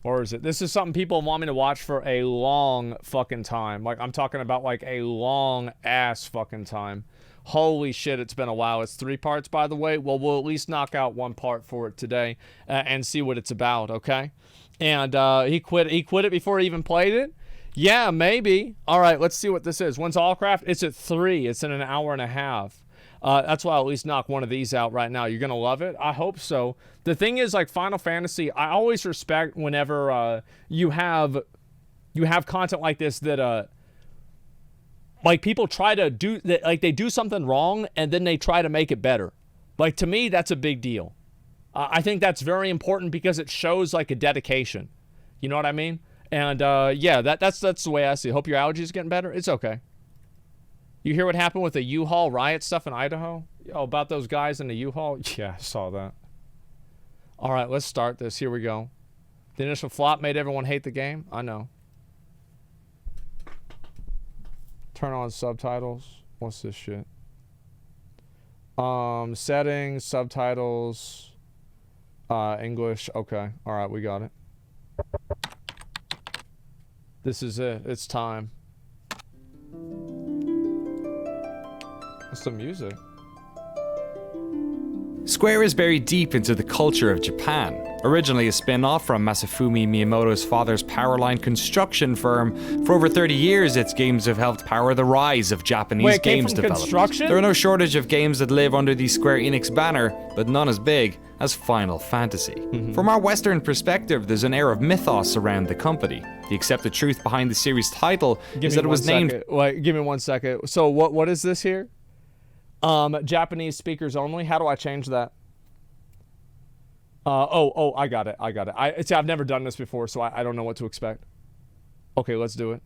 Or is it? This is something people want me to watch for a long fucking time. Like, I'm talking about like a long ass fucking time. Holy shit, it's been a while. It's 3 parts, by the way. Well, we'll at least knock out 1 part for it today and see what it's about, okay? And he quit it before he even played it? Yeah, maybe. All right, let's see what this is. When's Allcraft? It's at 3. It's in an hour and a half. That's why I'll at least knock one of these out right now. You're going to love it? I hope so. The thing is, like, Final Fantasy, I always respect whenever you have content like this that, like, people try to do, like, they do something wrong and then they try to make it better. Like, to me, that's a big deal. I think that's very important because it shows, like, a dedication. You know what I mean? And, yeah, that's the way I see it. Hope your allergies are getting better. It's okay. You hear what happened with the U-Haul riot stuff in Idaho? Oh, about those guys in the U-Haul? Yeah, I saw that. All right, let's start this. Here we go. The initial flop made everyone hate the game. I know. Turn on subtitles. What's this shit? Settings, subtitles, English. Okay. All right, we got it. This is it. It's time. What's the music? Square is buried deep into the culture of Japan. Originally a spin-off from Masafumi Miyamoto's father's powerline construction firm, for over 30 years its games have helped power the rise of Japanese games development. Construction? There are no shortage of games that live under the Square Enix banner, but none as big as Final Fantasy. From our Western perspective, there's an air of mythos around the company. The accepted truth behind the series title is that it was named... Wait, give me 1 second. So what is this here? Japanese speakers only. How do I change that? I got it. I've never done this before, so I don't know what to expect. Okay, let's do it.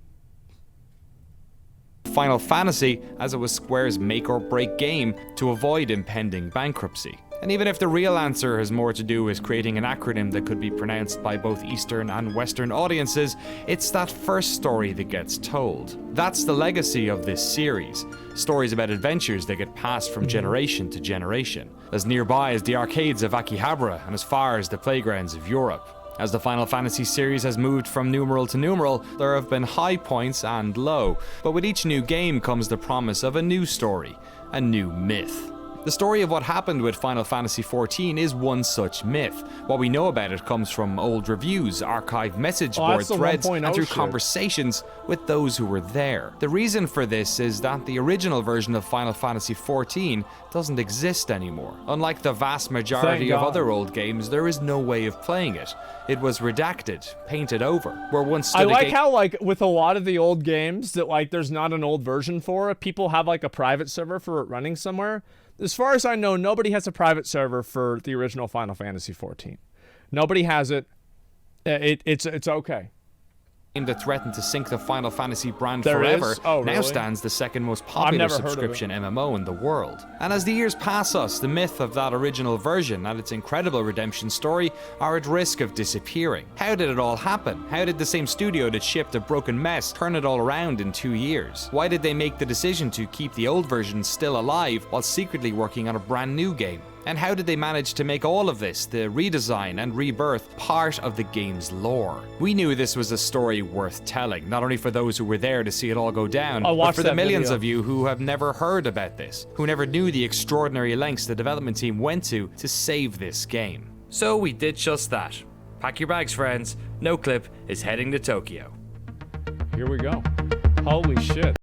Final Fantasy, as it was Square's make or break game to avoid impending bankruptcy. And even if the real answer has more to do with creating an acronym that could be pronounced by both Eastern and Western audiences, it's that first story that gets told. That's the legacy of this series. Stories about adventures that get passed from generation to generation, as nearby as the arcades of Akihabara and as far as the playgrounds of Europe. As the Final Fantasy series has moved from numeral to numeral, there have been high points and low, but with each new game comes the promise of a new story, a new myth. The story of what happened with Final Fantasy XIV is one such myth. What we know about it comes from old reviews, archived message board threads, and through conversations with those who were there. The reason for this is that the original version of Final Fantasy XIV doesn't exist anymore. Unlike the vast majority of other old games, there is no way of playing it. It was redacted, painted over, where once stood I like how, like, with a lot of the old games that, like, there's not an old version for it. People have, like, a private server for it running somewhere. As far as I know, nobody has a private server for the original Final Fantasy XIV. Nobody has it. It's okay. That threatened to sink the Final Fantasy brand forever, now stands the second most popular subscription MMO in the world. And as the years pass us, the myth of that original version and its incredible redemption story are at risk of disappearing. How did it all happen? How did the same studio that shipped a broken mess turn it all around in 2 years? Why did they make the decision to keep the old version still alive while secretly working on a brand new game? And how did they manage to make all of this, the redesign and rebirth, part of the game's lore? We knew this was a story worth telling, not only for those who were there to see it all go down, but for the millions of you who have never heard about this, who never knew the extraordinary lengths the development team went to save this game. So we did just that. Pack your bags, friends. NoClip is heading to Tokyo. Here we go. Holy shit.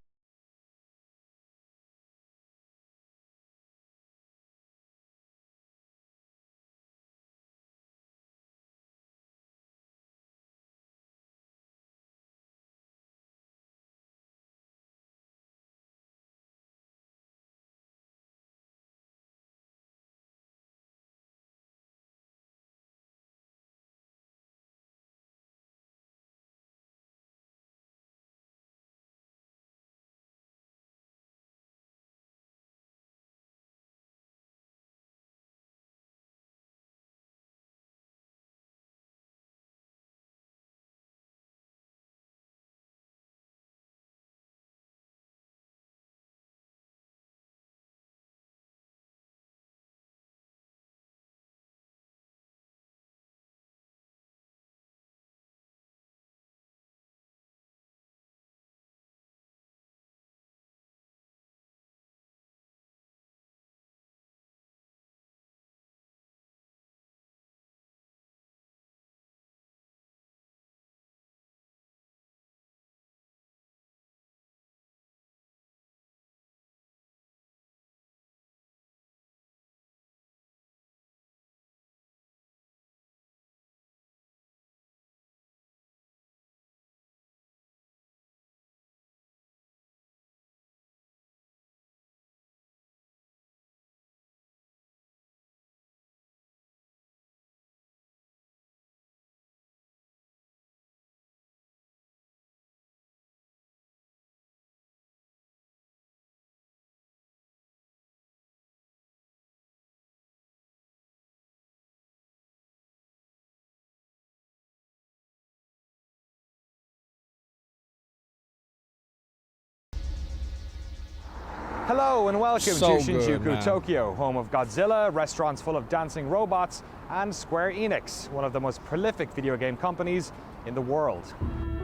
Hello and welcome So to good, Shinjuku, man. Tokyo, home of Godzilla, restaurants full of dancing robots, and Square Enix, one of the most prolific video game companies in the world.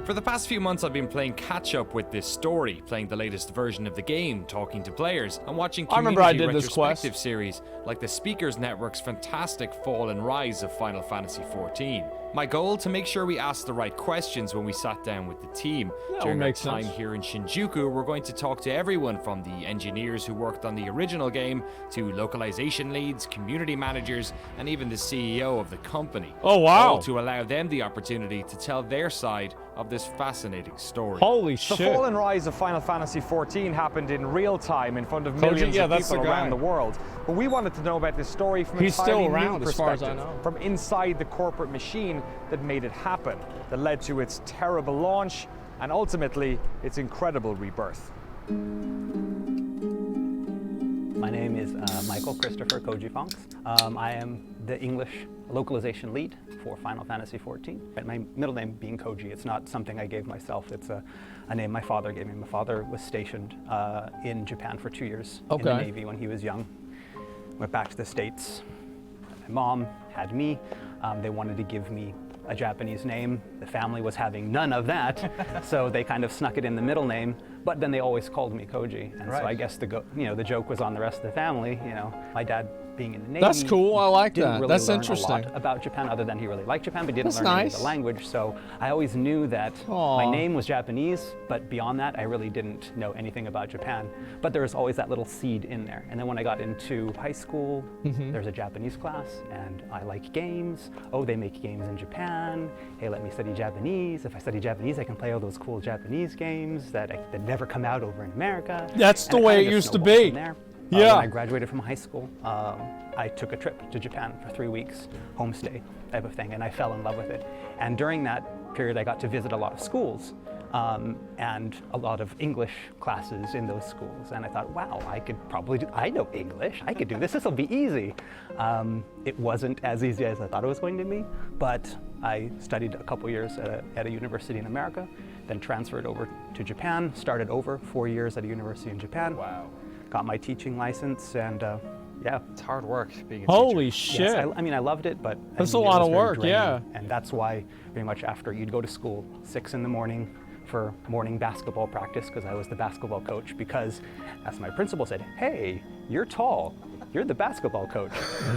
For the past few months, I've been playing catch-up with this story, playing the latest version of the game, talking to players, and watching I remember I community did this retrospective quest. series like the Speakers Network's fantastic fall and rise of Final Fantasy XIV. My goal, to make sure we asked the right questions when we sat down with the team. That During our makes time sense. here in Shinjuku, we're going to talk to everyone from the engineers who worked on the original game to localization leads, community managers, and even the CEO of the company. Oh, wow. All to allow them the opportunity to tell their side of this fascinating story. Holy The shit. fall and rise of Final Fantasy XIV happened in real time in front of Koji, millions yeah, of that's people the guy. around the world. But we wanted to know about this story from He's an still entirely around new as far as I perspective, know. from inside the corporate machine that made it happen, that led to its terrible launch and ultimately its incredible rebirth. My name is Michael Christopher Koji Fonks. I am the English localization lead for Final Fantasy XIV. And my middle name being Koji, it's not something I gave myself, it's a name my father gave me. My father was stationed in Japan for 2 years in the Okay. Navy when he was young. Went back to the States. My mom had me. They wanted to give me a Japanese name. The family was having none of that, so they kind of snuck it in the middle name. But then they always called me Koji, and so I guess the joke was on the rest of the family. You know, my dad being in the Navy. That's cool. I like didn't that. Really That's learn interesting. A lot about Japan, other than he really liked Japan, but didn't That's learn any of nice. the language. So I always knew that Aw. my name was Japanese, but beyond that, I really didn't know anything about Japan. But there was always that little seed in there. And then when I got into high school, there's a Japanese class, and I like games. Oh, they make games in Japan. Hey, let me study Japanese. If I study Japanese, I can play all those cool Japanese games that never come out over in America. That's the And way kind it of used to snowballed be. from there. Yeah. When I graduated from high school, I took a trip to Japan for 3 weeks, homestay type of thing, and I fell in love with it. And during that period, I got to visit a lot of schools and a lot of English classes in those schools. And I thought, wow, I could probably I know English, I could do this, will be easy. It wasn't as easy as I thought it was going to be, but I studied a couple years at a university in America, then transferred over to Japan, started over 4 years at a university in Japan. Wow. Got my teaching license, and yeah. It's hard work being a Holy teacher. shit. Yes, I mean, I loved it, but That's I mean, a lot it was of very work, draining. yeah. And that's why, pretty much after you'd go to school 6 in the morning for morning basketball practice, because I was the basketball coach, because as my principal said, hey, you're tall, you're the basketball coach.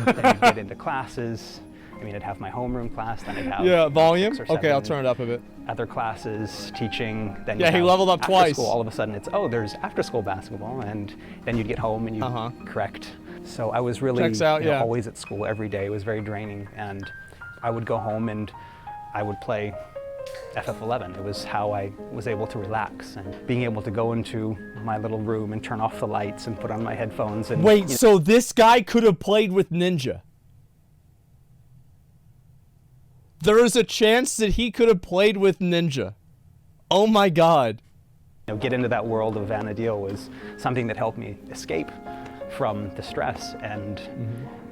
Then you'd get into classes. I mean, I'd have my homeroom class, then I'd have Yeah, volume? 6 or Okay, I'll 7 turn it up a bit. other classes, teaching. Then Yeah, you'd he have leveled up after twice. School, all of a sudden, it's there's after school basketball, and then you'd get home and you Uh-huh. correct. So I was really Checks out, yeah. always at school every day. It was very draining, and I would go home and I would play FF11. It was how I was able to relax, and being able to go into my little room and turn off the lights and put on my headphones and Wait, so this guy could have played with Ninja? There is a chance that he could have played with Ninja. Oh my god. get into that world of Vana'diel was something that helped me escape from the stress. And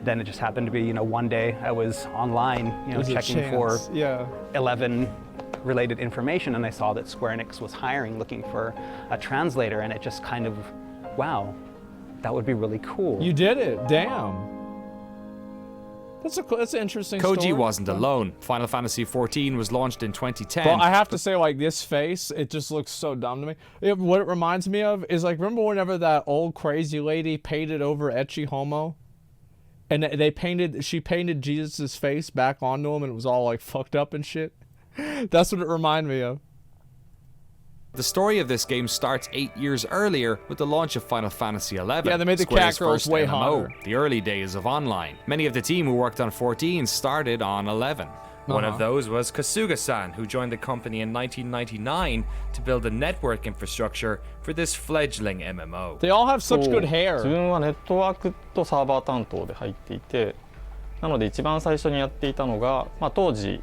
then it just happened to be, one day I was online, There's a checking for chance, yeah. 11 related information, and I saw that Square Enix was hiring, looking for a translator, and it just kind of, wow, that would be really cool. You did it. Damn. That's an interesting Koji story. wasn't alone. Final Fantasy XIV was launched in 2010. Well, I have to say, like, this face, it just looks so dumb to me. What it reminds me of is, like, remember whenever that old crazy lady painted over Ecce Homo? And she painted Jesus' face back onto him, and it was all, like, fucked up and shit? That's what it reminded me of. The story of this game starts 8 years earlier with the launch of Final Fantasy XI. Yeah, they made the Square's cat girls first way MMO, hotter. the early days of online. Many of the team who worked on 14 started on 11. One of those was Kasuga-san, who joined the company in 1999 to build a network infrastructure for this fledgling MMO. They all have such good 自 hair. 分はネットワークとサーバー担当で入っていて、なので一番最初にやっていたのが、当時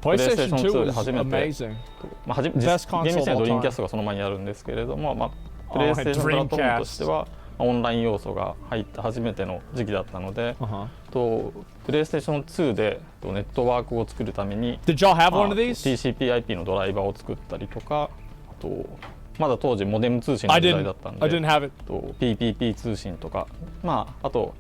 プレイステーション PlayStation 22で was 初めて、amazing. 厳 Best console 密には of all ドリーム time. キャストがその前にあるんですけれども、プレイステーションプラットフォームとしては、オンライン要素が入った初めての時期だったので、プレイステーション2でネットワークを作るために Did y'all have one of these? TCP/IP のドライバーを作ったりとか、まだ当時モデム通信の I 時代 didn't. だったんで I didn't have it. PPP 通信とか、あと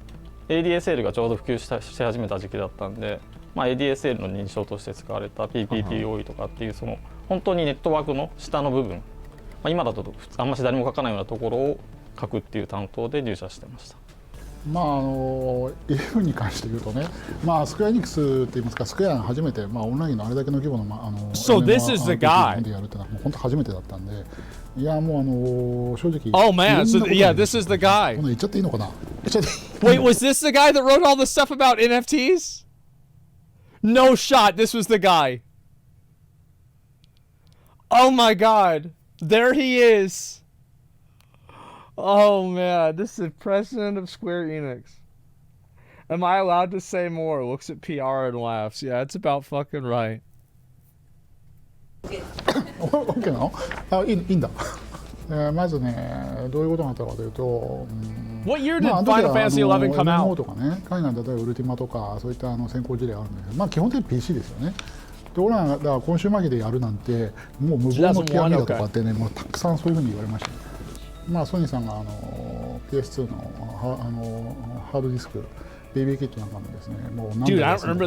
ADSL がちょうど普及し始めた時期だったんで、ADSL の認証として使われた PPPoE とかっていうその本当にネットワークの下の部分、今だとあんまし誰も書かないようなところを書くっていう担当で入社してました。11に関して言うとね、スクエアエニックスって言いますか、スクエアが初めて、オンラインのあれだけの規模の、So this is the guy. でやるってのはもう本当初めてだったんで、いやもう正直。Oh man, so yeah, this is the guy. こんな言っちゃっていいのかな。Wait, was this the guy that wrote all the stuff about NFTs? No shot, this was the guy. Oh my god, there he is. Oh man, this is president of Square Enix. Am I allowed to say more? Looks at PR and laughs. Yeah, it's about fucking right. OK なの？いいんだ。まずね、どういうことがあったかというと、What year did Final Fantasy XI come MMO out? とかね、海外だとウルティマとかそういった先行事例あるんだけど、基本的に PC ですよね。で俺らが今週末でやるなんてもう無謀の極みだとかってね、もうたくさんそういうふうに言われました。ソニーさんがPS2 のハードディスク BB キットなんかもですね、もう何台かそういう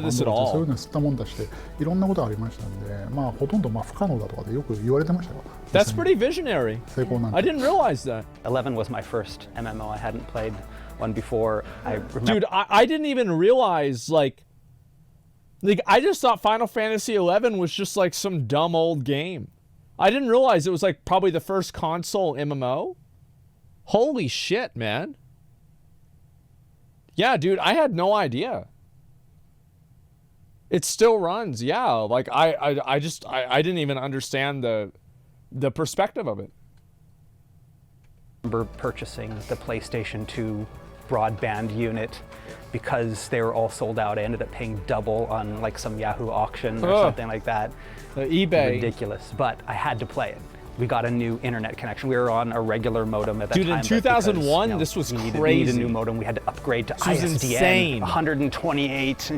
の吸ったもんだしていろんなことがありましたんで、ほとんど不可能だとかでよく言われてましたよ。That's pretty visionary. 成功なんて。I didn't realize that. 11 was my first MMO. I hadn't played one before. I remember. Dude, I didn't even realize like I just thought Final Fantasy XI was just like some dumb old game. I didn't realize it was like probably the first console MMO. Holy shit, man. Yeah, dude, I had no idea. It still runs, yeah. Like I didn't even understand the perspective of it. I remember purchasing the PlayStation 2 broadband unit because they were all sold out. I ended up paying double on like some Yahoo auction or something like that. eBay. Ridiculous, but I had to play it. We got a new internet connection. We were on a regular modem at that time. Dude, in 2001, because, this was we crazy. Needed a new modem. We had to upgrade to this ISDN, insane. 128,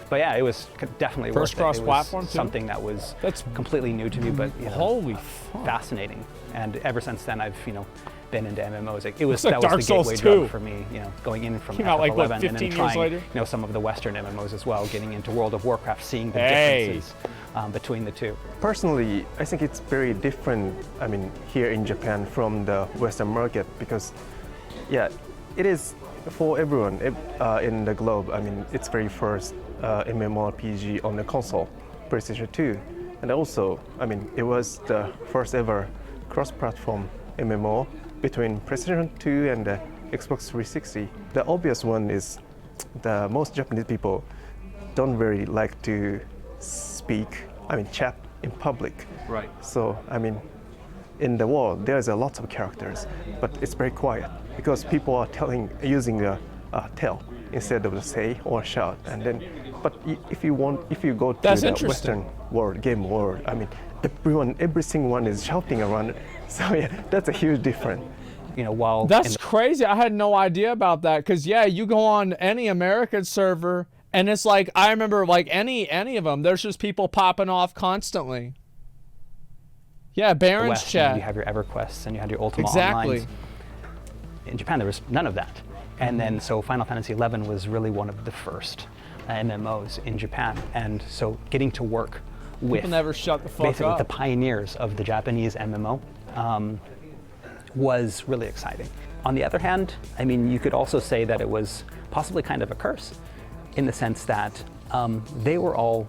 But yeah, it was definitely first worth it. cross-platform too? Something that was That's completely new to me, but holy fuck. Fascinating. And ever since then, I've been into MMOs. That was Dark the Souls gateway 2. drug for me. Going in from Came out like, what, 11 and 15 then years trying, later? some of the Western MMOs as well. Getting into World of Warcraft, seeing the differences between the two. Personally, I think it's very different. I mean, here in Japan from the Western market because, yeah, it is for everyone in the globe. I mean, it's very first MMORPG on the console, PlayStation 2, and also, I mean, it was the first ever cross-platform MMO between PlayStation 2 and the Xbox 360. The obvious one is the most Japanese people don't very like to chat in public. Right. So, I mean, in the world, there's a lot of characters, but it's very quiet because people are using a tell instead of the say or shout. And then, but if you go to the Western world, game world, I mean, every single one is shouting around. So yeah, that's a huge difference. While that's crazy. I had no idea about that. Cause yeah, you go on any American server, and it's like I remember like any of them. There's just people popping off constantly. Yeah, Baron's chat. You have your EverQuests and you had your Ultima Onlines. In Japan, there was none of that. And then so Final Fantasy XI was really one of the first MMOs in Japan. And so getting to work with people never shut the fuck basically up. The pioneers of the Japanese MMO was really exciting. On the other hand, I mean, you could also say that it was possibly kind of a curse in the sense that they were all,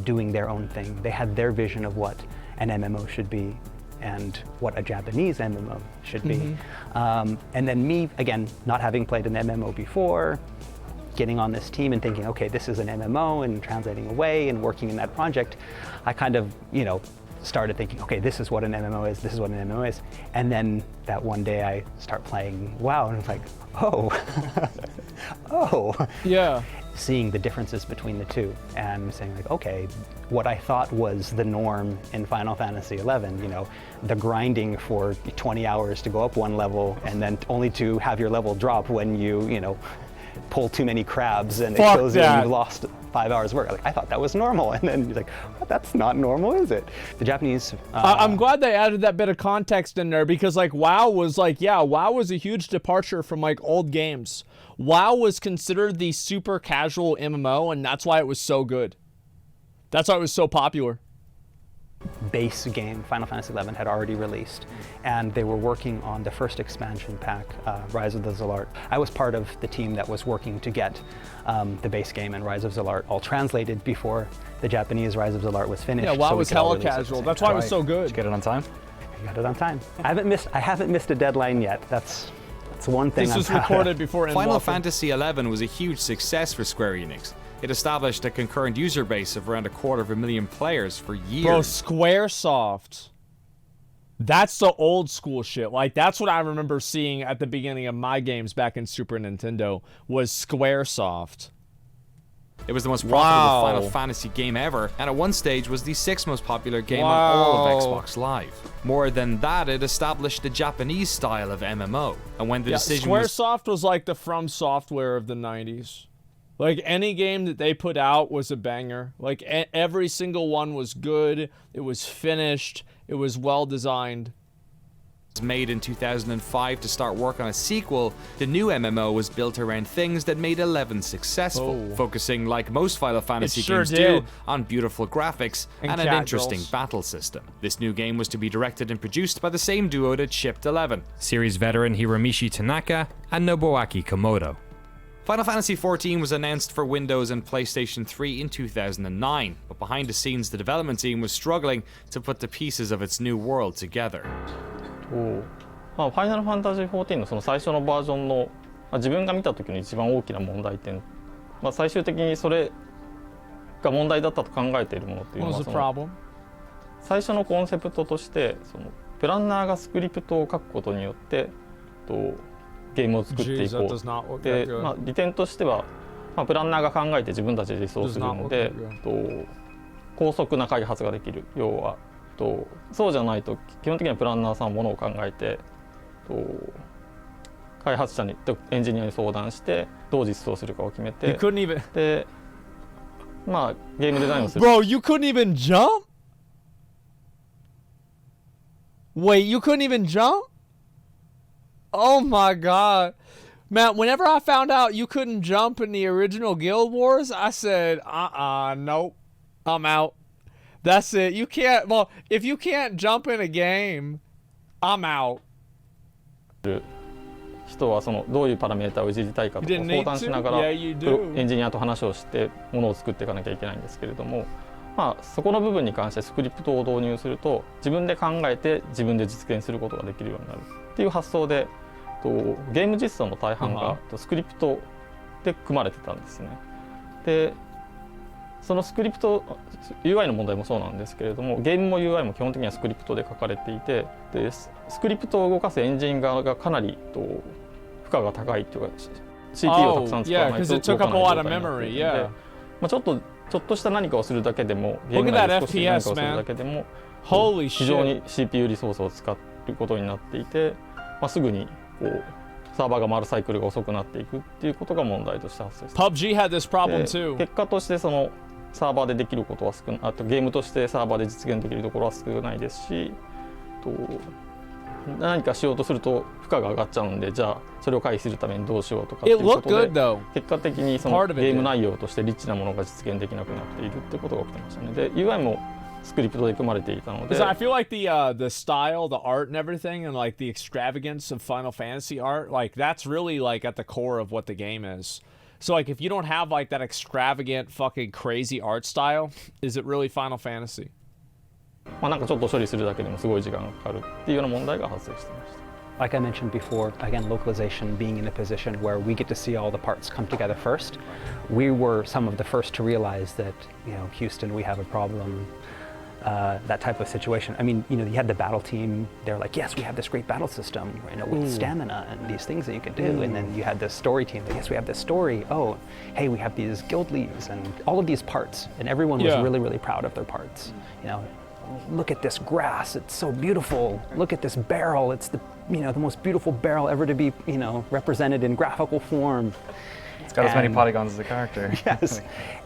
doing their own thing. They had their vision of what an MMO should be and what a Japanese MMO should be. And then me, again, not having played an MMO before, getting on this team and thinking, okay, this is an MMO, and translating away and working in that project, I kind of, started thinking, okay, this is what an MMO is, this is what an MMO is. And then that one day I start playing WoW and it's like, oh, oh. Yeah. Seeing the differences between the two and saying like, okay, what I thought was the norm in Final Fantasy XI, the grinding for 20 hours to go up one level and then only to have your level drop when you, pull too many crabs and it kills you and you've lost 5 hours work. Like, I thought that was normal. And then you're like, what? That's not normal, is it? The Japanese... I'm glad they added that bit of context in there because like WoW was like, yeah, WoW was a huge departure from like old games. WoW was considered the super casual MMO, and that's why it was so good. That's why it was so popular. Base game, Final Fantasy XI, had already released, and they were working on the first expansion pack, Rise of the Zalart. I was part of the team that was working to get the base game and Rise of Zalart all translated before the Japanese Rise of Zalart was finished. Yeah, WoW so was hella casual. That's why it was so good. Did you get it on time? I got it on time. I haven't missed a deadline yet. That's one thing. This was recorded before Final Endwalker. Fantasy XI was a huge success for Square Enix. It established a concurrent user base of around 250,000 players for years. Bro, Squaresoft. That's the old school shit. Like, that's what I remember seeing at the beginning of my games back in Super Nintendo, was Squaresoft. It was the most profitable Wow. Final Fantasy game ever, and at one stage was the 6th most popular game on all of Wow. Xbox Live. More than that, it established the Japanese style of MMO. And when the Yeah, decision was... Squaresoft was like the From Software of the 90s. Like, any game that they put out was a banger. Like, every single one was good. It was finished. It was well designed. made in 2005 to start work on a sequel, the new MMO was built around things that made 11 successful, focusing, like most Final Fantasy games do, on beautiful graphics and an interesting battle system. This new game was to be directed and produced by the same duo that shipped 11, series veteran Hiromichi Tanaka and Nobuaki Komodo. Final Fantasy XIV was announced for Windows and PlayStation 3 in 2009, but behind the scenes the development team was struggling to put the pieces of its new world together. ファイナルファンタジー14のその最初のバージョンの、自分が見た時の一番大きな問題点、最終的にそれが問題だったと考えているものっていうのは、その最初のコンセプトとしてそのプランナーがスクリプトを書くことによってゲームを作っていこう。で、利点としては、プランナーが考えて自分たちで実装するので、高速な開発ができる。要はそうじゃないと基本的にはプランナーさんものを考えて開発者にエンジニアに相談してどう実装するかを決めてでゲームデザインをする。Bro, you couldn't even jump? Wait, you couldn't even jump? Oh my god. Man, whenever I found out you couldn't jump in the original Guild Wars, I said, nope, I'm out. That's it. You can't, well, if you can't jump in a game, I'm out. 人はそのどういうパラメータをいじりたいかとかを相談しながらエンジニアと話をしてものを作っていかなきゃいけないんですけれども、そこの部分に関してスクリプトを導入すると自分で考えて自分で実現することができるようになるっていう発想でゲーム実装の大半がスクリプトで組まれてたんですね。でそのスクリプト UI の問題もそうなんですけれども、ゲームも UI も基本的にはスクリプトで書かれていて、でスクリプトを動かすエンジン側がかなり負荷が高いというか CPU をたくさん使わないと動かない状態になっているので、ちょっとした何かをするだけでもゲーム内で少し何かをするだけでも非常に CPU リソースを使うことになっていて、すぐにサーバーが回るサイクルが遅くなっていくっていうことが問題として発生する。PUBG had this problem too. 結果としてそのサーバーでできることは少ない、あとゲームとしてサーバーで実現できるところは少ないですし、何かしようとすると負荷が上がっちゃうんで、じゃあそれを回避するためにどうしようとかっていうことで、結果的にそのゲーム内容としてリッチなものが実現できなくなっているってことが起きてましたね。で UI もスクリプトで組まれていたので。 I feel like the style, the art and everything, and like the extravagance of Final Fantasy art, like that's really like at the core of what the game is. So like if you don't have like that extravagant fucking crazy art style, is it really Final Fantasy? なんかちょっと処理するだけでもすごい時間がかかるっていうような問題が発生していました。Like I mentioned before, again, localization being in a position where we get to see all the parts come together first. We were some of the first to realize that, Houston, we have a problem. That type of situation. I mean, you had the battle team. They're like, yes, we have this great battle system, with stamina and these things that you can do. And then you had the story team. Yes, we have this story. Oh, hey, we have these guild leads and all of these parts. And everyone was really, really proud of their parts. Look at this grass. It's so beautiful. Look at this barrel. It's the most beautiful barrel ever to be, represented in graphical form. It's got as many And- polygons as the character. Yes,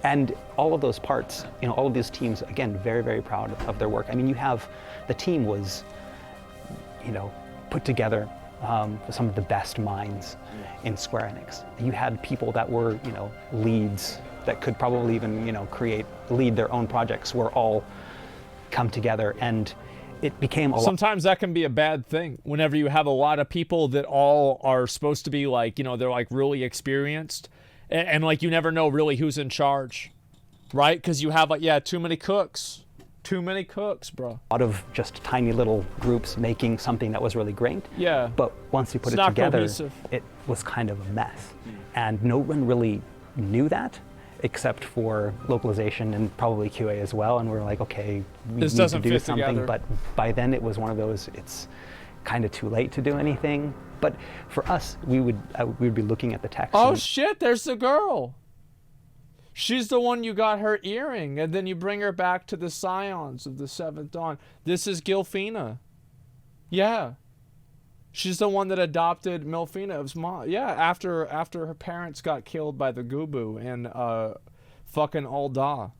and all of those parts, all of these teams, again, very, very proud of their work. I mean, the team was, put together with some of the best minds in Square Enix. You had people that were, leads that could probably even, lead their own projects, were all come together, and it became a lot. Sometimes that can be a bad thing whenever you have a lot of people that all are supposed to be like, they're like really experienced and like you never know really who's in charge, right? Because you have like, too many cooks. Too many cooks, bro. A lot of just tiny little groups making something that was really great. Yeah. But once you put It's it not together, cohesive. it was kind of a mess. And no one really knew that, except for localization and probably QA as well. And we're like, okay, we This need doesn't to do fit something. together. But by then it was one of those, it's kind of too late to do anything. But for us, we would be looking at the text. Oh and- shit, there's the girl. She's the one you got her earring, and then you bring her back to the Scions of the Seventh Dawn. This is Gilfina. Yeah. She's the one that adopted Milfina's mom. Yeah, after her parents got killed by the Gubu and fucking Ulda.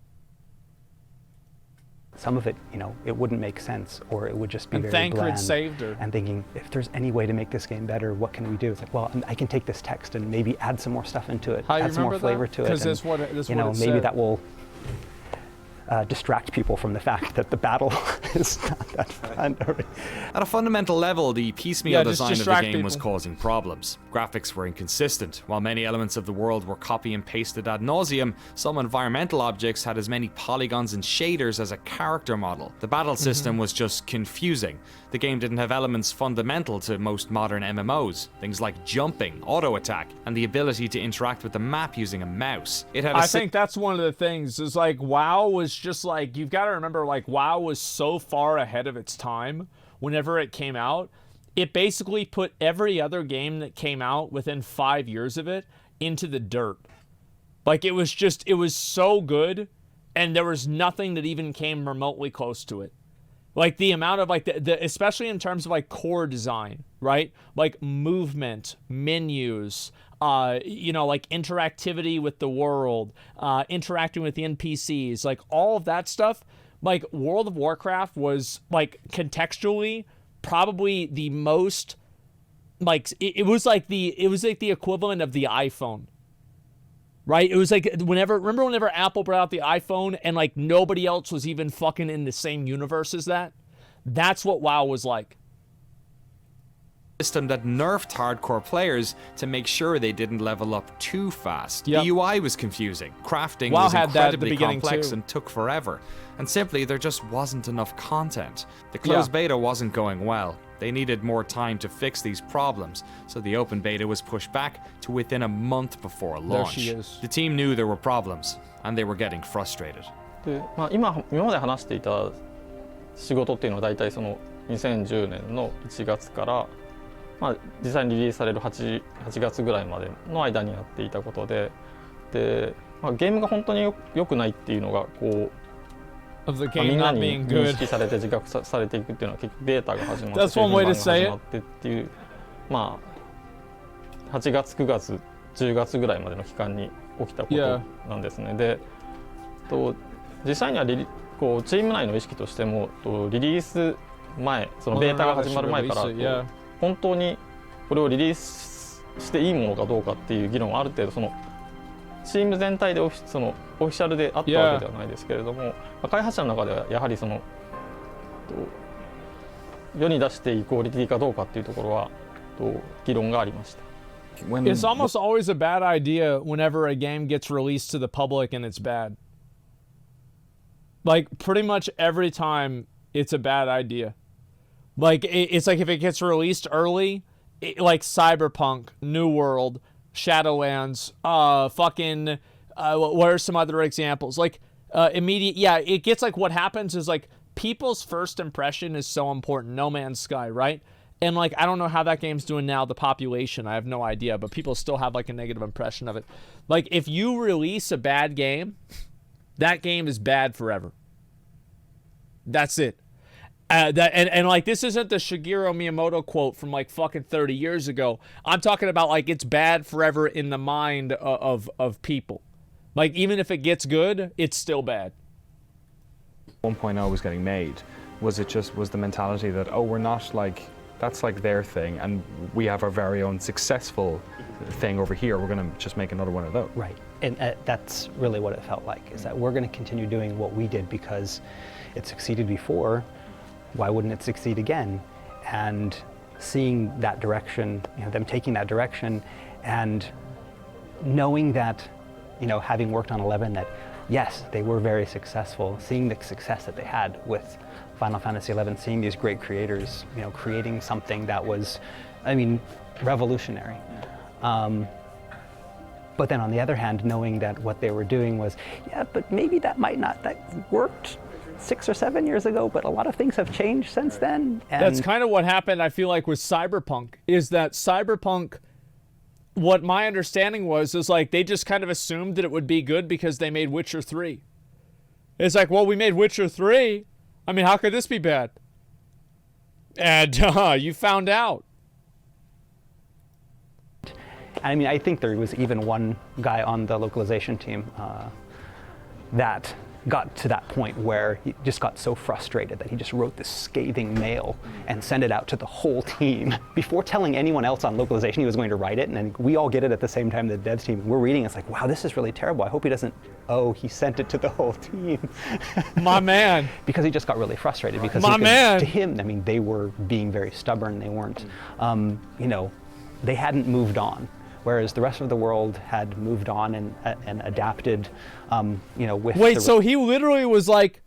Some of it, it wouldn't make sense, or it would just be And very Thancred bland. saved her. And thinking, if there's any way to make this game better, what can we do? It's like, well, I can take this text and maybe add some more stuff into it, How you add some more remember flavor that? to it. 'Cause and, that's what it maybe said. that will distract people from the fact that the battle is not that fun. At a fundamental level, the piecemeal Yeah, just design of the distract game was people. causing problems. Graphics were inconsistent. While many elements of the world were copy and pasted ad nauseum, some environmental objects had as many polygons and shaders as a character model. The battle system was just confusing. The game didn't have elements fundamental to most modern MMOs, things like jumping, auto attack, and the ability to interact with the map using a mouse. It had a I think that's one of the things is like WoW was just like, you've got to remember, like WoW was so far ahead of its time whenever it came out. It basically put every other game that came out within 5 years of it into the dirt. Like it was so good, and there was nothing that even came remotely close to it. Like the amount of like the especially in terms of like core design, right? Like movement, menus, like interactivity with the world, interacting with the NPCs, like all of that stuff. Like World of Warcraft was like contextually probably the most like it was like the equivalent of the iPhone. Right? It was like whenever Apple brought out the iPhone and like nobody else was even fucking in the same universe as that? That's what WoW was like. System that nerfed hardcore players to make sure they didn't level up too fast. Yep. The UI was confusing. Crafting WoW was had that at the incredibly beginning, complex too. and took forever. And simply, there just wasn't enough content. The closed beta wasn't going well. They needed more time to fix these problems, so the open beta was pushed back to within a month before launch. she is. The team knew there were problems, and they were getting frustrated. で、今まで話していた仕事っていうのは大体その2010年の1月から、実際にリリースされる 8月ぐらいまでの間にやっていたことで、ゲームが本当に良くないっていうのがこう、Of the み game んな not に being 認 good. 識されて自覚されていくっていうのは結局ベータが始まって That's one way to シーズン say 版が始まってっていう8月9月10月ぐらいまでの期間に起きたことなんですね。で実際にはこうチーム内の意識としてもリリース前そのベータが始まる前から本当にこれをリリースしていいものかどうかっていう議論はある程度そのチーム全体でオフィシャルであったわけではないですけれども、開発者の中ではやはりその世に出していいクオリティかどうかっていうところは議論がありました。It's almost always a bad idea whenever a game gets released to the public and it's bad. Like pretty much every time it's a bad idea. Like it's like if it gets released early, like Cyberpunk, New World, Shadowlands, what are some other examples? Like it gets like what happens is like people's first impression is so important. No Man's Sky, right? And like I don't know how that game's doing now, the population, I have no idea, but people still have like a negative impression of it. Like if you release a bad game, that game is bad forever. That's it. And like, this isn't the Shigeru Miyamoto quote from like fucking 30 years ago. I'm talking about like it's bad forever in the mind of people. Like, even if it gets good, it's still bad. 1.0 was getting made. Was the mentality that, oh, we're not like, that's like their thing, and we have our very own successful thing over here. We're going to just make another one of those. Right, and that's really what it felt like, is that we're going to continue doing what we did because it succeeded before. Why wouldn't it succeed again? And seeing that direction, them taking that direction, and knowing that, having worked on 11, that yes, they were very successful. Seeing the success that they had with Final Fantasy XI, seeing these great creators, creating something that was, revolutionary. But then on the other hand, knowing that what they were doing was, yeah, but maybe that worked 6 or 7 years ago, but a lot of things have changed since then. And that's kind of what happened, I feel like, with Cyberpunk, is that Cyberpunk, what my understanding was, is like they just kind of assumed that it would be good because they made Witcher 3. It's like, well, we made Witcher 3. How could this be bad? And you found out. I think there was even one guy on the localization team that got to that point where he just got so frustrated that he just wrote this scathing mail and sent it out to the whole team before telling anyone else on localization he was going to write it. And then we all get it at the same time, the devs team. We're reading, it's like, wow, this is really terrible. I hope he doesn't, he sent it to the whole team. My man. Because he just got really frustrated because to him, they were being very stubborn. They weren't, they hadn't moved on. Whereas the rest of the world had moved on and adapted, with. Wait, so he literally was like,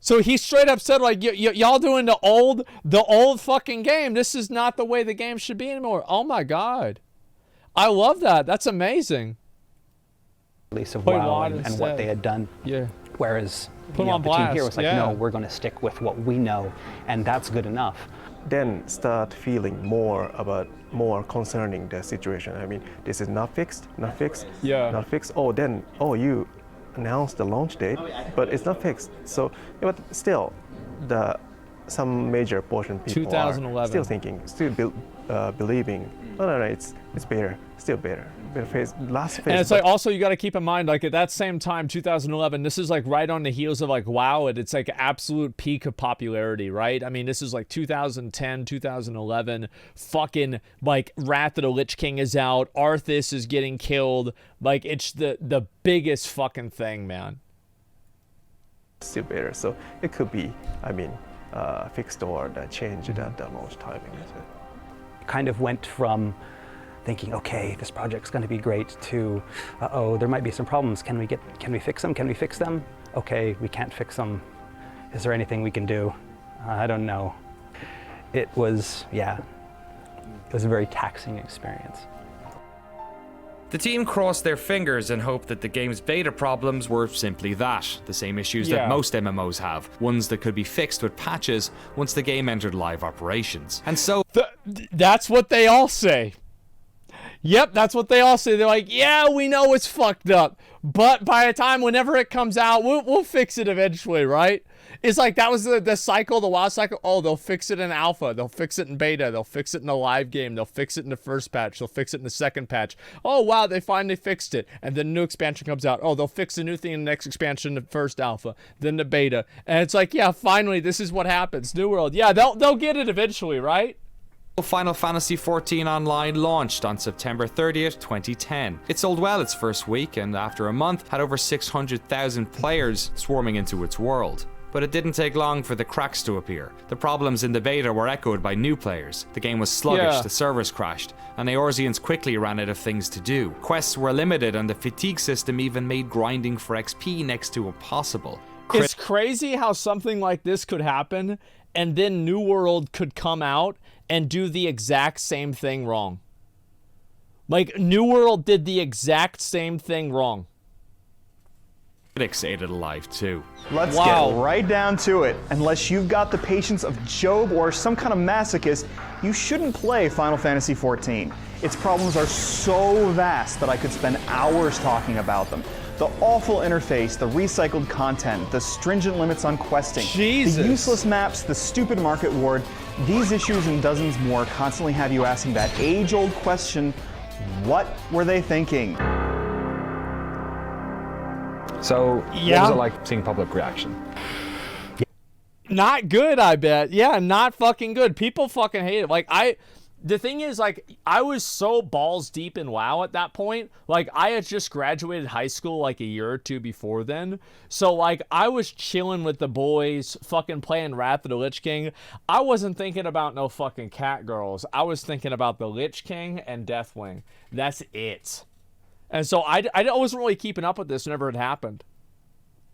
so he straight up said, like, y'all doing the old fucking game. This is not the way the game should be anymore. Oh my God, I love that. That's amazing. Release of WoW and what they had done. Yeah. Whereas the team here was like, no, we're going to stick with what we know, and that's good enough. Then start feeling more concerning the situation. This is not fixed. Yeah. Not fixed. You announced the launch date, but it's not fixed. So, but still, some major portion of people 2011. are still thinking, believing. No, it's better. Still better. Last phase. And it's like, also, you got to keep in mind, like, at that same time, 2011, this is like right on the heels of like WoW, and it's like absolute peak of popularity, right? This is like 2010, 2011, fucking like Wrath of the Lich King is out, Arthas is getting killed, like it's the biggest fucking thing, man. Still better. So it could be, fixed or changed at the launch timing. Kind of went from thinking, okay, this project's going to be great, to, there might be some problems. Can we fix them? Can we fix them? Okay, we can't fix them. Is there anything we can do? I don't know. It was a very taxing experience. The team crossed their fingers and hoped that the game's beta problems were simply that, the same issues that most MMOs have, ones that could be fixed with patches once the game entered live operations. And so that's what they all say. Yep, that's what they all say. They're like, yeah, we know it's fucked up, but by the time, whenever it comes out, we'll fix it eventually, right? It's like, that was the cycle, the WoW cycle. Oh, they'll fix it in alpha. They'll fix it in beta. They'll fix it in the live game. They'll fix it in the first patch. They'll fix it in the second patch. Oh, wow, they finally fixed it. And then a new expansion comes out. Oh, they'll fix a new thing in the next expansion, the first alpha, then the beta. And it's like, yeah, finally, this is what happens. New World. Yeah, they'll get it eventually, right? Final Fantasy XIV Online launched on September 30th, 2010. It sold well its first week, and after a month, had over 600,000 players swarming into its world. But it didn't take long for the cracks to appear. The problems in the beta were echoed by new players. The game was sluggish, the servers crashed, and Eorzeans quickly ran out of things to do. Quests were limited, and the fatigue system even made grinding for XP next to impossible. It's crazy how something like this could happen, and then New World could come out and do the exact same thing wrong. Like, New World did the exact same thing wrong. Critics ate it alive too. Let's get right down to it. Unless you've got the patience of Job or some kind of masochist, you shouldn't play Final Fantasy XIV. Its problems are so vast that I could spend hours talking about them. The awful interface, the recycled content, the stringent limits on questing, Jesus. the useless maps, the stupid market ward, these issues and dozens more constantly have you asking that age-old question, what were they thinking? So, what Yeah. was it like seeing public reaction? Not good, I bet. Yeah, not fucking good. People fucking hate it. Like, the thing is, like, I was so balls deep in WoW at that point. Like, I had just graduated high school like a year or two before then. So, like, I was chilling with the boys, fucking playing Wrath of the Lich King. I wasn't thinking about no fucking cat girls. I was thinking about the Lich King and Deathwing. That's it. And so I wasn't really keeping up with this whenever it happened.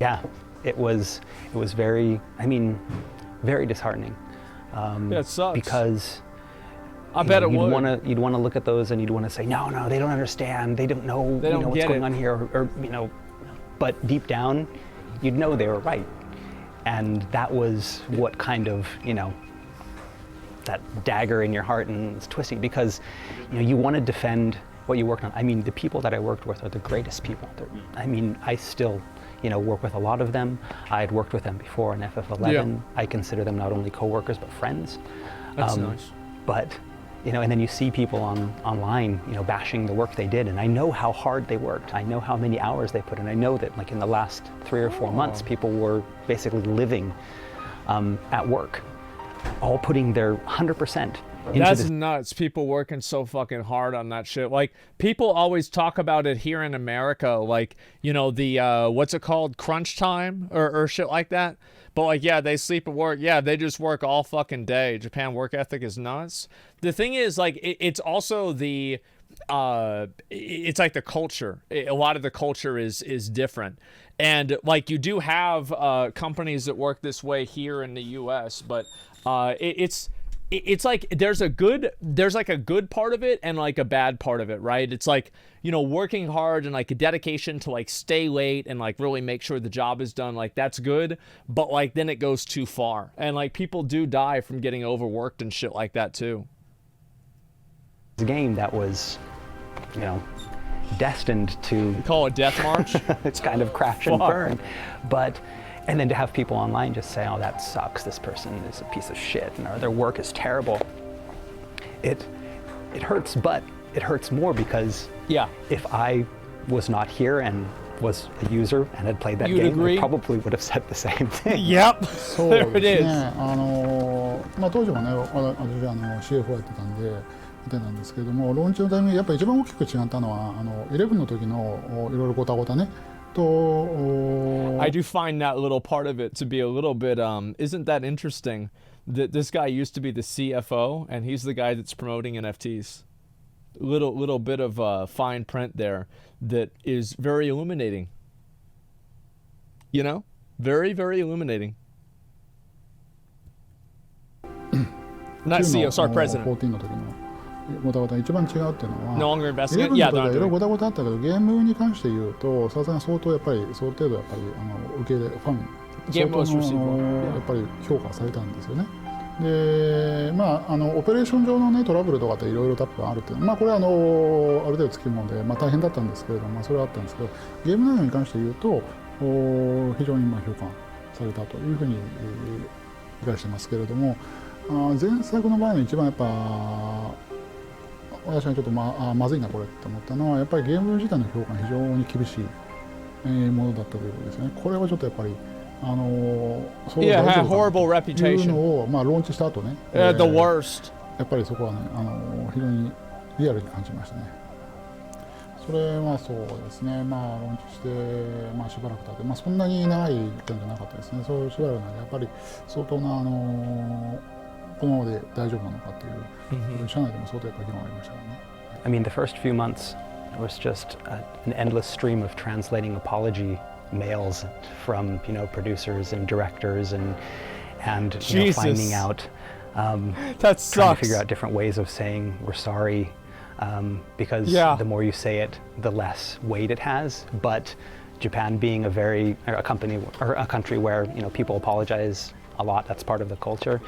Yeah, it was very, I mean, very disheartening. Yeah, it sucks. Because I bet it would. You'd want to look at those and you'd want to say, no, they don't understand. They don't know, They don't what's get going it. on here, or but deep down, you'd know they were right. And that was what kind of, that dagger in your heart and it's twisting because, you want to defend what you worked on. I mean, the people that I worked with are the greatest people. I still, work with a lot of them. I had worked with them before in FF11. Yeah. I consider them not only coworkers but friends. That's nice. But, and then you see people online, bashing the work they did, and I know how hard they worked. I know how many hours they put in. I know that, like, in the last 3 or 4 months, people were basically living at work, all putting their 100% into That's this. nuts. People working so fucking hard on that shit. Like, people always talk about it here in America, like, the, what's it called? Crunch time or shit like that. But, like, yeah, they sleep at work. Yeah, they just work all fucking day. Japan work ethic is nuts. The thing is, like, it's also the, it's like the culture. A lot of the culture is different. And, like, you do have companies that work this way here in the U.S., but it's like there's like a good part of it and like a bad part of it, right? It's like, working hard and like a dedication to like stay late and like really make sure the job is done, like that's good, but like then it goes too far and like people do die from getting overworked and shit like that too. A game that was, destined to You call it Death March? it's kind of crash and burn, and then to have people online just say, oh, that sucks, this person is a piece of shit, and their work is terrible. It hurts, but it hurts more because if I was not here and was a user and had played that You'd game, agree? I probably would have said the same thing. Yep. そう There it です is. ね。当時はね、私CFO やってたんで見てたんですけれども、ローンチのタイミングやっぱ一番大きく違ったのは11の時のいろいろごたごたね。と I do find that little part of it to be a little bit isn't that interesting that this guy used to be the CFO and he's the guy that's promoting NFTs. Little bit of fine print there that is very illuminating. Very, very illuminating. Not CEO, sorry, president. 14の時のごたごた一番違うっていうのは No longer investing. 11 Yeah, の時はいろいろ no, ごたごたあったけどゲームに関して言うとさすがに相当やっぱり相当程度やっぱり受け入れファンゲームを相当 receive のやっぱり評価されたんですよね。でオペレーション上の、ね、トラブルとかっていろいろ多分あるっていうこれはある程度つきもので、大変だったんですけれどもそれはあったんですけどゲーム内容に関して言うと非常に評価されたというふうに理解してますけれども前作の場合の一番やっぱ私はちょっとまずいなこれって思ったのはやっぱりゲーム自体の評価が非常に厳しいものだったということですね。これはちょっとやっぱりそう大丈夫かというのをローンチした後ね、The worst. やっぱりそこはね非常にリアルに感じましたね。それはそうですね、ローンチして、しばらく経って、そんなに長い期間じゃなかったですね。そうしばらくなんでやっぱり相当なこのままで大丈夫なのかっていう社内でも相当やっぱり議論ありましたからね。I mean, the first few months was just an endless stream of translating apology mails from producers and directors and finding out that sucks. Trying to figure out different ways of saying we're sorry because the more you say it, the less weight it has. But Japan being a country where people apologize a lot, that's part of the culture.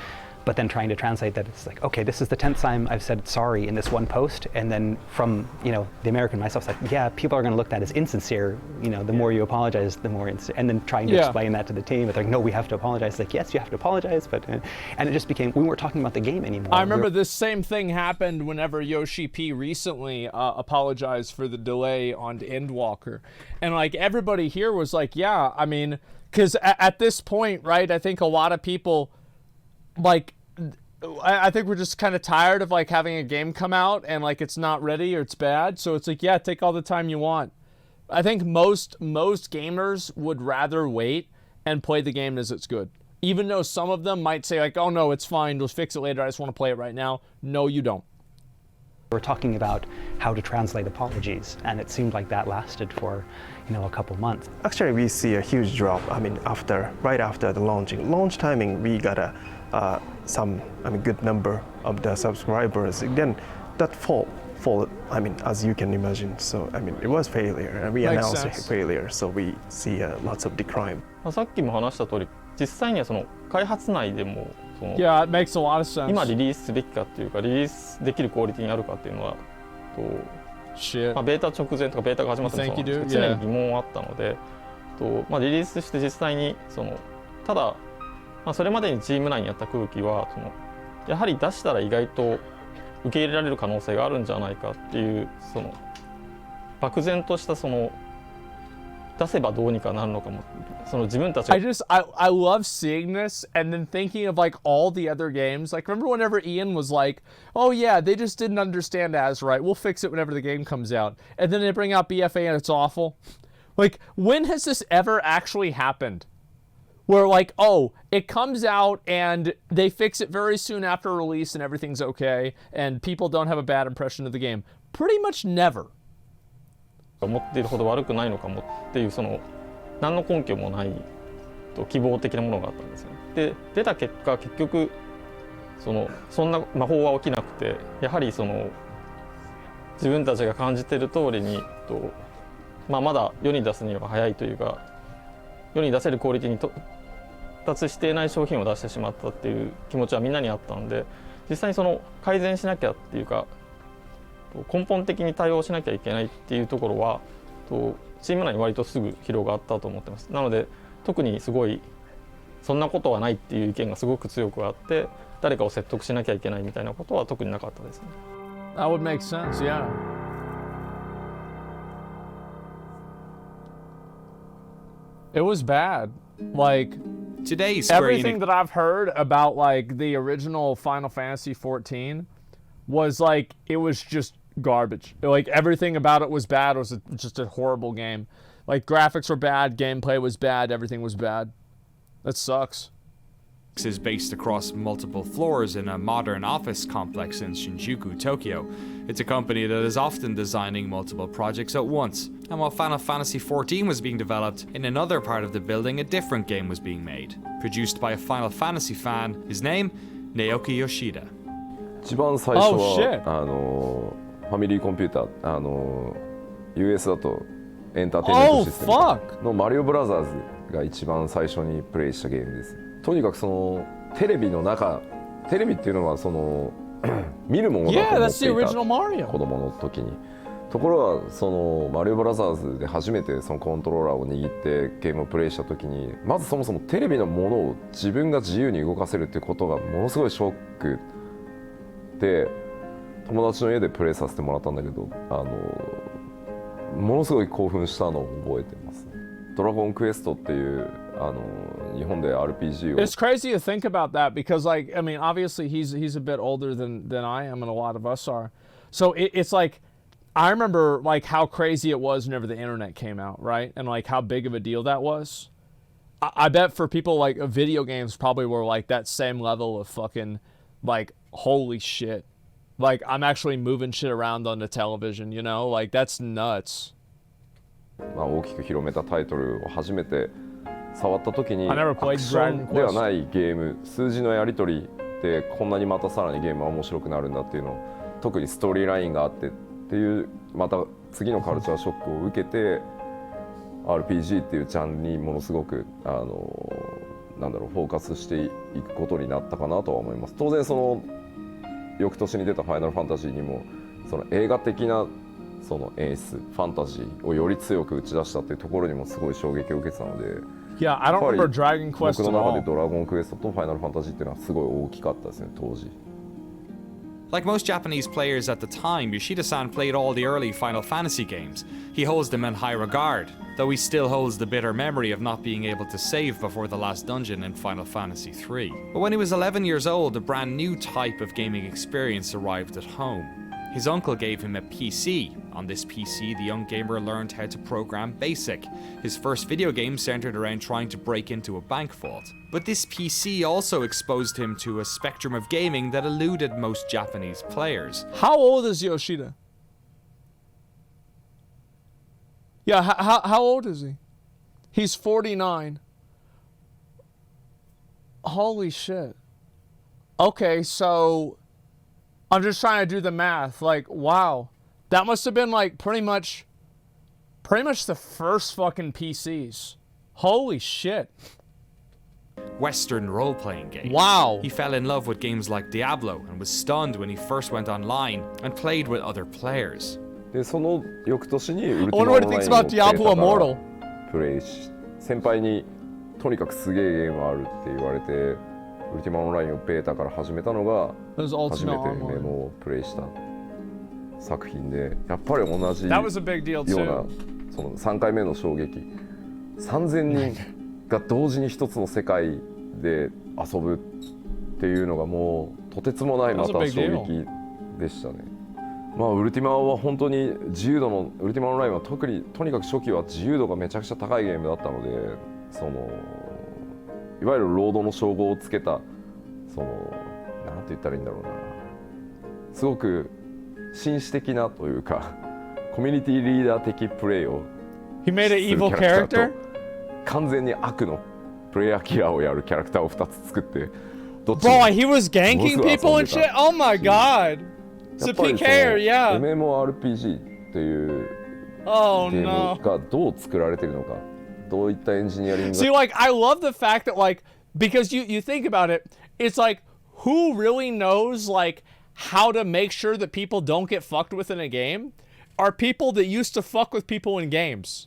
but then trying to translate that, it's like, okay, this is the 10th time I've said sorry in this one post, and then from, you know, the American myself, it's like, yeah, people are going to look at that as insincere. You know, the more you apologize, the more and then trying to explain that to the team, it's like, no, we have to apologize. It's like, yes, you have to apologize, but and it just became, we weren't talking about the game anymore. I remember this same thing happened whenever Yoshi P recently apologized for the delay on Endwalker, and like everybody here was like, yeah, I mean, because at this point, right, I think a lot of people, like, I think we're just kind of tired of like having a game come out and like it's not ready or it's bad. So it's like, yeah, take all the time you want. I think most gamers would rather wait and play the game as it's good. Even though some of them might say like, oh no, it's fine, we'll fix it later, I just want to play it right now. No, you don't. We're talking about how to translate apologies, and it seemed like that lasted for, you know, a couple months. Actually, we see a huge drop. I mean, right after the launch timing, we got some good number of the subscribers. Then that fall. I mean, as you can imagine. So I mean, it was failure, and we announced a failure. So we see lots of decline. さっきも話した通り、実際にはその開発内でもその Yeah, it makes a lot of sense. 今リリースすべきかっていうか、リリースできるクオリティにあるかっていうのはまあ、ベータ直前とかベータが始まってもそうなんですけど、常に疑問はあったので、まあ、リリースして実際にそのただ、まあ、それまでにチーム内にあった空気はそのやはり出したら意外と受け入れられる可能性があるんじゃないかっていうその漠然としたその出せばどうにかなるのかもその自分たちが I love seeing this and then thinking of like all the other games. Like remember whenever Ian was like, oh yeah, they just didn't understand as right, we'll fix it whenever the game comes out, and then they bring out BFA and it's awful. Like when has this ever actually happened where like, oh, it comes out and they fix it very soon after release and everything's okay and people don't have a bad impression of the game? Pretty much never. 思っているほど悪くないのかもっていうその何の根拠もないと希望的なものがあったんですよね。で出た結果結局そんな魔法は起きなくてやはりその自分たちが感じている通りにまあ、まだ世に出すには早いというか世に出せるクオリティに達していない商品を出してしまったっていう気持ちはみんなにあったので実際にその改善しなきゃっていうか根本的に対応しなきゃいけないっていうところはチーム内に割とすぐ広がったと思ってます。なので特にすごいそんなことはないっていう意見がすごく強くあって誰かを説得しなきゃいけないみたいなことは特になかったですね。That would make sense, yeah. It was bad. Like Today's everything that I've heard about like the original Final Fantasy 14 was like it was just garbage. Like everything about it was bad. It was just a horrible game. Like graphics were bad, gameplay was bad, everything was bad. That sucks. is based across multiple floors in a modern office complex in Shinjuku, Tokyo. It's a company that is often designing multiple projects at once. And while Final Fantasy XIV was being developed, in another part of the building a different game was being made. Produced by a Final Fantasy fan, his name, Naoki Yoshida. 一番最初は、ファミリーコンピューター、US だとエンターテインメントシステムのマリオブラザーズが一番最初にプレイしたゲームです。とにかくそのテレビの中、テレビっていうのはその見るものだと思っていた子供の時に。ところがそのマリオブラザーズで初めてそのコントローラーを握ってゲームをプレイした時に、まずそもそもテレビのものを自分が自由に動かせるっていうことがものすごいショックで、友達の家でプレイさせてもらったんだけど、ものすごい興奮したのを覚えてます。ドラゴンクエストっていう日本で RPG を。It's crazy to think about that because, like, I mean, obviously he's a bit older than I am, and a lot of us are. So it's like, I remember like how crazy it was whenever the internet came out, right? And like how big of a deal that was. I bet for people like video games probably were like that same level of fucking like holy shit. Like I'm actually moving shit around on the television, you know? Like that's nuts. まあ大きく広めたタイトルを初めて触った時に、ア I never ク played ション Dragon では Quest. ないゲーム、数字のやり取りでこんなにまたさらにゲームは面白くなるんだっていうのを、特にストーリーラインがあってっていう、また次のカルチャーショックを受けて RPG っていうジャンルにものすごくなんだろうフォーカスしていくことになったかなとは思います。当然その翌年に出た「ファイナルファンタジー」にもその映画的なその演出ファンタジーをより強く打ち出したっていうところにもすごい衝撃を受けてたので、Yeah, I don't remember Dragon Quest 僕の at 中で all. ドラゴンクエストとファイナルファンタジーっていうのはすごい大きかったですね当時。Like most Japanese players at the time, Yoshida-san played all the early Final Fantasy games. He holds them in high regard, though he still holds the bitter memory of not being able to save before the last dungeon in Final Fantasy III. But when he was 11 years old, a brand new type of gaming experience arrived at home. His uncle gave him a PC. On this PC, the young gamer learned how to program BASIC. His first video game centered around trying to break into a bank vault. But this PC also exposed him to a spectrum of gaming that eluded most Japanese players. How old is Yoshida? Yeah, how old is he? He's 49. Holy shit. Okay, so I'm just trying to do the math. Like, wow. That must have been like pretty much the first fucking PCs. Holy shit. Western role-playing game. Wow. He fell in love with games like Diablo and was stunned when he first went online and played with other players. でその翌年にウルティ I マ wonder オ what ン he ライ thinks ンを about ベータ Diablo から Immortal. プレイし先輩にとにかくすげえゲームあるって言われてウルティマオンラインをベータから始めたのが Those 初め Ultimate てメ Online. モをプレイした作品でやっぱり同じよ That う was a big deal な too. その3回目の衝撃3000人が同時に一つの世界で遊ぶっていうのがもうとてつもないまた衝撃でしたね。まあウルティマは本当に自由度のウルティマオンラインは特にとにかく初期は自由度がめちゃくちゃ高いゲームだったのでそのいわゆるロードの称号をつけたそのなんて言ったらいいんだろうなすごく紳士的なというかコミュニティリーダー的プレイを He made an する evil キャラクター character? と完全に悪のプレイヤーキラーをやるキャラクターを2つ作ってどっち Bro, he was ganking people and shit? Oh my god. It's や a っぱりそ PK, の yeah. MMORPG っていう Oh ゲー no. ムがどう作られてるのかどういったエンジニアリング See, が like, I love the fact that, like, because you think about it, it's like, who really knows, like, how to make sure that people don't get fucked with in a game are people that used to fuck with people in games.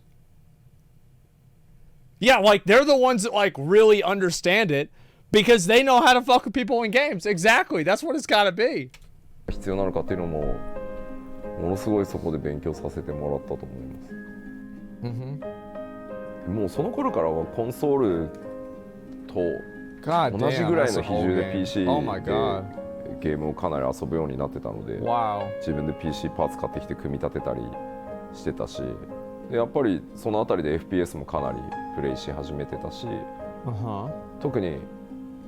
Yeah, like, they're the ones that, like, really understand it because they know how to fuck with people in games. Exactly. That's what it's got to be. 必要なのかっていうのもものすごいそこで勉強させてもらったと思います。もうその頃からはコンソールと God 同じぐ damn, らい that's の a 比 whole 重で game. PC Oh my god. でゲームをかなり遊ぶようになってたので Wow. 自分で PC パーツ買ってきて組み立てたりしてたしでやっぱりそのあたりで FPS もかなりプレイし始めてたし Uh-huh. 特に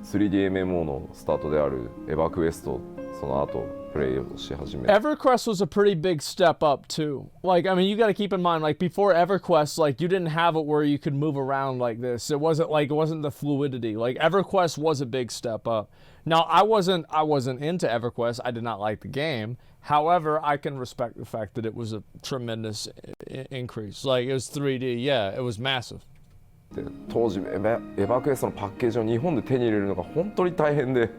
3DMMO のスタートであるエヴァクエストその後プレイをし始め EverQuest was a pretty big step up too. Like, I mean, you got to keep in mind, like before EverQuest, like you didn't have it where you could move around like this. It wasn't the fluidity. Like EverQuest was a big step up. Now, I wasn't into EverQuest. I did not like the game. However, I can respect the fact that it was a tremendous increase. Like it was 3D. Yeah, it was massive. で当時エヴァクエストのパッケージを日本で手に入れるのが本当に大変で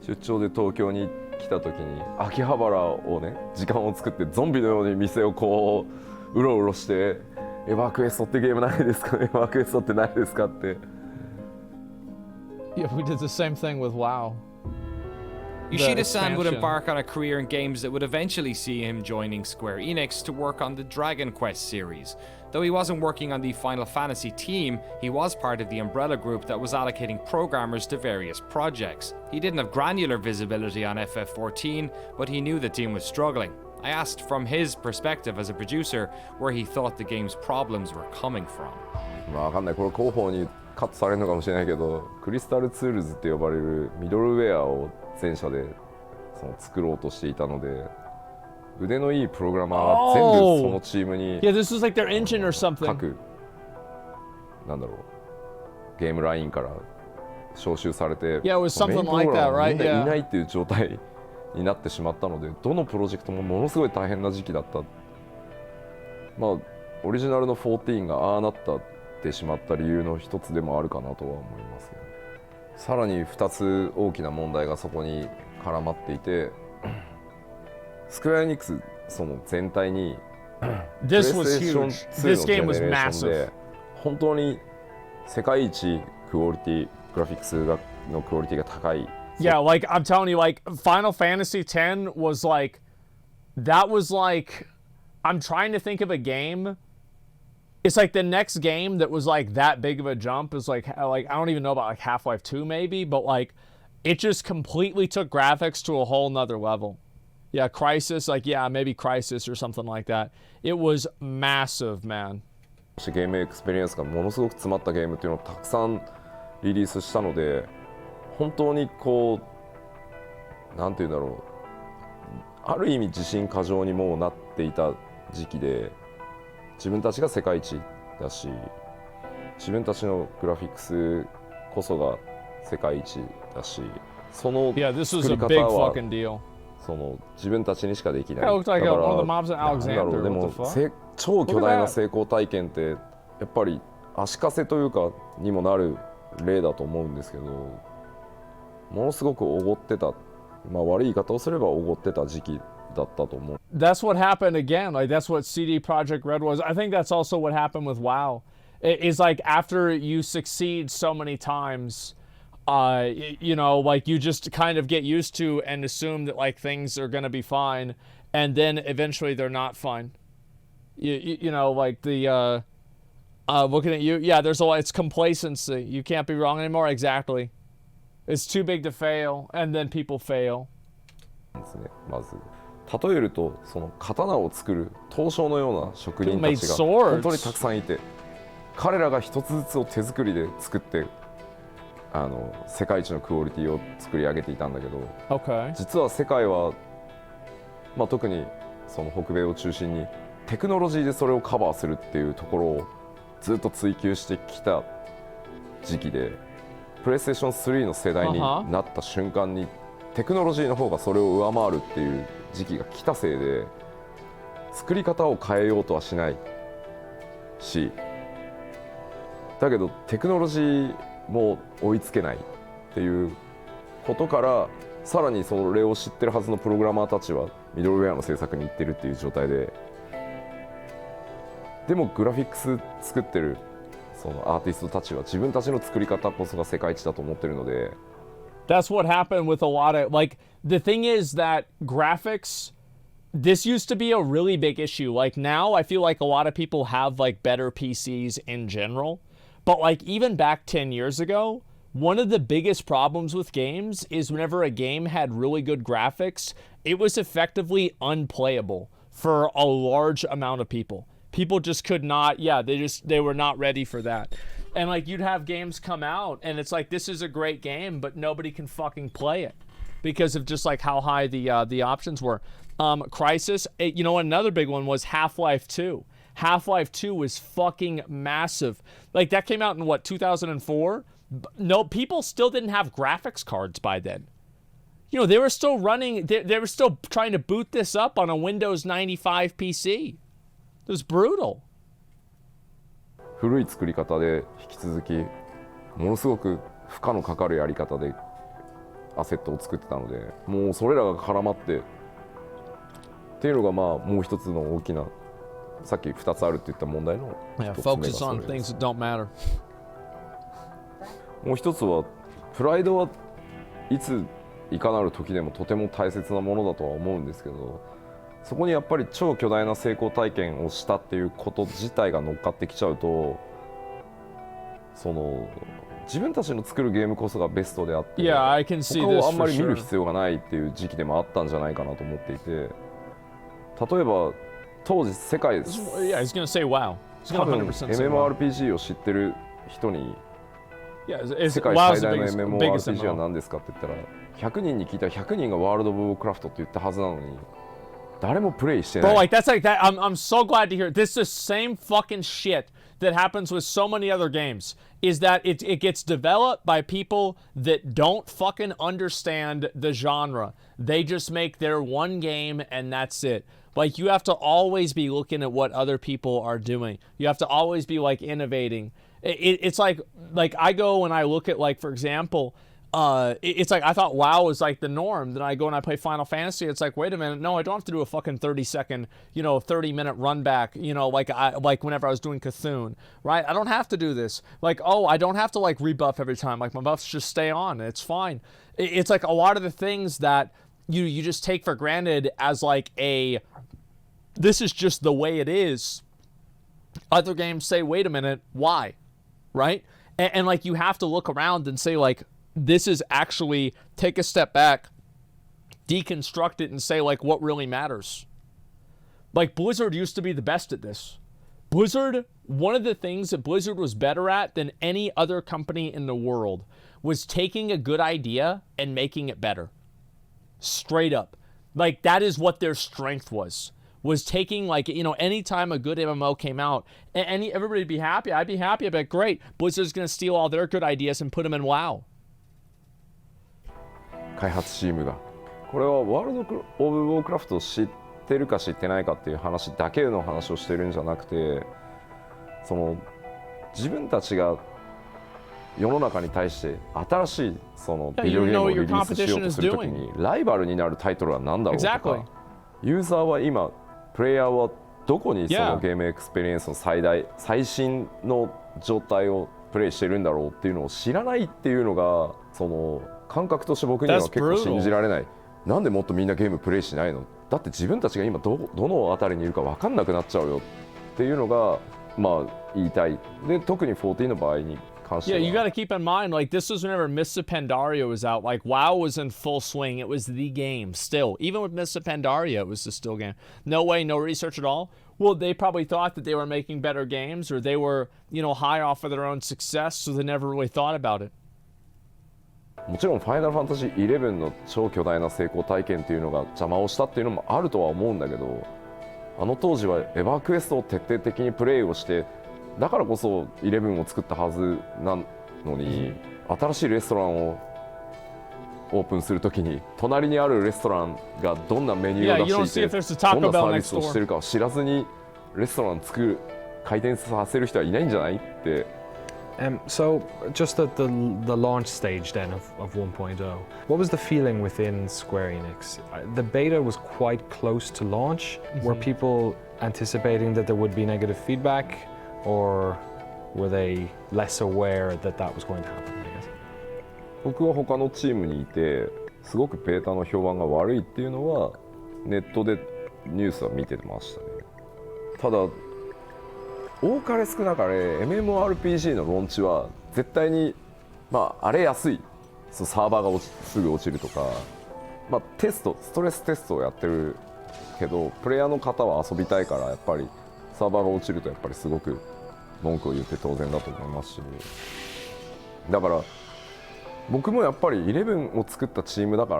出張で東京に来た時に秋葉原をね時間を作ってゾンビのように店をこううろうろしてエヴァクエストってゲームないですかねエヴァクエストってないですかって Yeah, we did the same thing with WoW. Yoshida-san would embark on a career in games that would eventually see him joining Square Enix to work on the Dragon Quest series. Though he wasn't working on the Final Fantasy team, he was part of the umbrella group that was allocating programmers to various projects. He didn't have granular visibility on FF14, but he knew the team was struggling. I asked from his perspective as a producer where he thought the game's problems were coming from. まあわかんないこれ広報にカットされるのかもしれないけどクリスタルツールズって呼ばれるミドルウェアを全社でその作ろうとしていたので腕のいいプログラマーは全部そのチームに Yeah, this was like their engine or something. 各なんだろうゲームラインから招集されて Yeah, it was something メインプログ like ラ that, マー right? みんない Yeah. ないっていう状態になってしまったのでどのプロジェクトもものすごい大変な時期だったまあオリジナルの14がああなってしまった理由の一つでもあるかなとは思いますけどさらに2つ大きな問題がそこに絡まっていて、スクエアエニックスその全体にThis was huge. This game was massive. 本当に世界一クオリティ、グラフィックスのクオリティが高い。Yeah, like I'm telling you, like Final Fantasy X was like, that was like, I'm trying to think of a game. It's like the next game that was like that big of a jump is like I don't even know about like Half-Life 2 maybe, but like it just completely took graphics to a whole nother level. Yeah, Crisis, like yeah, maybe Crisis or something like that. It was massive, man. ゲームエクスペリエンスがものすごく詰まったゲームっていうのをたくさんリリースしたので、本当にこうなんていうんだろう、ある意味自信過剰にもうなっていた時期で、自分たちが世界一だし、自分たちのグラフィックスこそが世界一だし、その作り方はその自分たちにしかできない。だからなんだろう、でも超巨大な成功体験ってやっぱり足かせというかにもなる例だと思うんですけど、ものすごくおごってた、まあ悪い言い方をすればおごってた時期だったと思う。That's what happened again. Like that's what CD Projekt Red was. I think that's also what happened with WoW. It's like after you succeed so many times, you know, like you just kind of get used to and assume that like things are gonna be fine, and then eventually they're not fine. You know, like the looking at you, yeah. There's a lot. It's complacency. You can't be wrong anymore. Exactly. It's too big to fail, and then people fail. ですね。まず例えると、その刀を作る刀匠のような職人たちが本当にたくさんいて、彼らが一つずつを手作りで作って世界一のクオリティを作り上げていたんだけど、実は世界は、まあ、特にその北米を中心にテクノロジーでそれをカバーするっていうところをずっと追求してきた時期で、プレイステーション3の世代になった瞬間にテクノロジーの方がそれを上回るっていう時期が来たせいで、作り方を変えようとはしないし、だけどテクノロジーも追いつけないっていうことから、さらにそれを知ってるはずのプログラマーたちはミドルウェアの制作に行ってるっていう状態で、でもグラフィックス作ってるそのアーティストたちは自分たちの作り方こそが世界一だと思ってるので。That's what happened with a lot of, like, the thing is that graphics, this used to be a really big issue. Like now I feel like a lot of people have like better PCs in general, but like even back 10 years ago, one of the biggest problems with games is whenever a game had really good graphics, it was effectively unplayable for a large amount of people. People just could not, yeah, they were not ready for that. And like you'd have games come out and it's like, this is a great game, but nobody can fucking play it because of just like how high the options were. Crisis, you know, another big one was Half-Life 2. Half-Life 2 was fucking massive. Like that came out in what, 2004? No, people still didn't have graphics cards by then. You know, they were still running, they were still trying to boot this up on a Windows 95 PC. It was brutal. 古い作り方で引き続きものすごく負荷のかかるやり方でアセットを作ってたので、もうそれらが絡まってっていうのがまあもう一つの大きな、さっき2つあるって言った問題の一つ目がそれです。もう一つはプライドはいついかなる時でもとても大切なものだとは思うんですけど、そこにやっぱり超巨大な成功体験をしたっていうこと自体が乗っかってきちゃうと、その自分たちの作るゲームこそがベストであって、他をあんまり見る必要がないっていう時期でもあったんじゃないかなと思っていて、例えば当時世界多分 MMORPG を知ってる人に世界最大の MMORPG は何ですかって言ったら、100人に聞いたら100人がワールド・オブ・ウォークラフトって言ったはずなのに、誰もプレイしてない。Bro, like that's like that. I'm so glad to hear it. This is the same fucking shit that happens with so many other games. Is that it gets developed by people that don't fucking understand the genre. They just make their one game and that's it. Like you have to always be looking at what other people are doing. You have to always be like innovating. It's like I go and I look at, like, for example, it's like I thought WoW was like the norm. Then I go and I play Final Fantasy. It's like, wait a minute, no, I don't have to do a fucking 30-second, 30-minute run back, like whenever I was doing Cthulhu, right? I don't have to do this. Like, oh, I don't have to like rebuff every time. Like my buffs just stay on. It's fine. It's like a lot of the things that you just take for granted as like this is just the way it is. Other games say, wait a minute, why? Right? And like you have to look around and say like, this is actually take a step back, deconstruct it and say like what really matters. Like Blizzard used to be the best at this. Blizzard, one of the things that Blizzard was better at than any other company in the world was taking a good idea and making it better. Straight up. Like that is what their strength was taking like, anytime a good MMO came out, and everybody would be happy. I'd be happy. I'd be like, great. Blizzard's going to steal all their good ideas and put them in WoW. 開発チームがこれはワールド・オブ・ウォークラフトを知ってるか知ってないかっていう話だけの話をしてるんじゃなくて、その自分たちが世の中に対して新しいそのビデオゲームをリリースしようとするときにライバルになるタイトルは何だろうとか、ユーザーは今プレイヤーはどこにそのゲームエクスペリエンスの最新の状態をプレイしてるんだろうっていうのを知らないっていうのがその感覚として僕には結構信じられない。なんでもっとみんなゲームプレイしないの？だって自分たちが今どの辺りにいるか分かんなくなっちゃうよっていうのがまあ言いたい。で特に14の場合に関しては。Yeah, you got to keep in mind, like this was whenever Mists of Pandaria was out. Like WoW was in full swing. It was the game still. Even with Mists of Pandaria, it was the still game. No way, no research at all. Well, they probably thought that they were making better games, or they were, high off of their own success, so they never really thought about it. もちろんファイナルファンタジー11の超巨大な成功体験っていうのが邪魔をしたっていうのもあるとは思うんだけど、あの当時はエヴァークエストを徹底的にプレイをしてだからこそ11を作ったはずなのに、新しいレストランをオープンするときに隣にあるレストランがどんなメニューを出していてどんなサービスをしてるかを知らずにレストラン開店させる人はいないんじゃないって。So, just at the launch stage then of 1.0, what was the feeling within Square Enix? The beta was quite close to launch. Were people anticipating that there would be negative feedback, or were they less aware that that was going to happen, I guess? 僕は他のチームにいて、すごくベータの評判が悪いっていうのはネットでニュースは見てましたね。ただ多かれ少なかれ MMORPG のローンチは絶対に荒れやすい、サーバーがすぐ落ちるとか、ストレステストをやってるけどプレイヤーの方は遊びたいからやっぱりサーバーが落ちるとやっぱりすごく文句を言って当然だと思いますし、だから僕もやっぱり11を作ったチームだか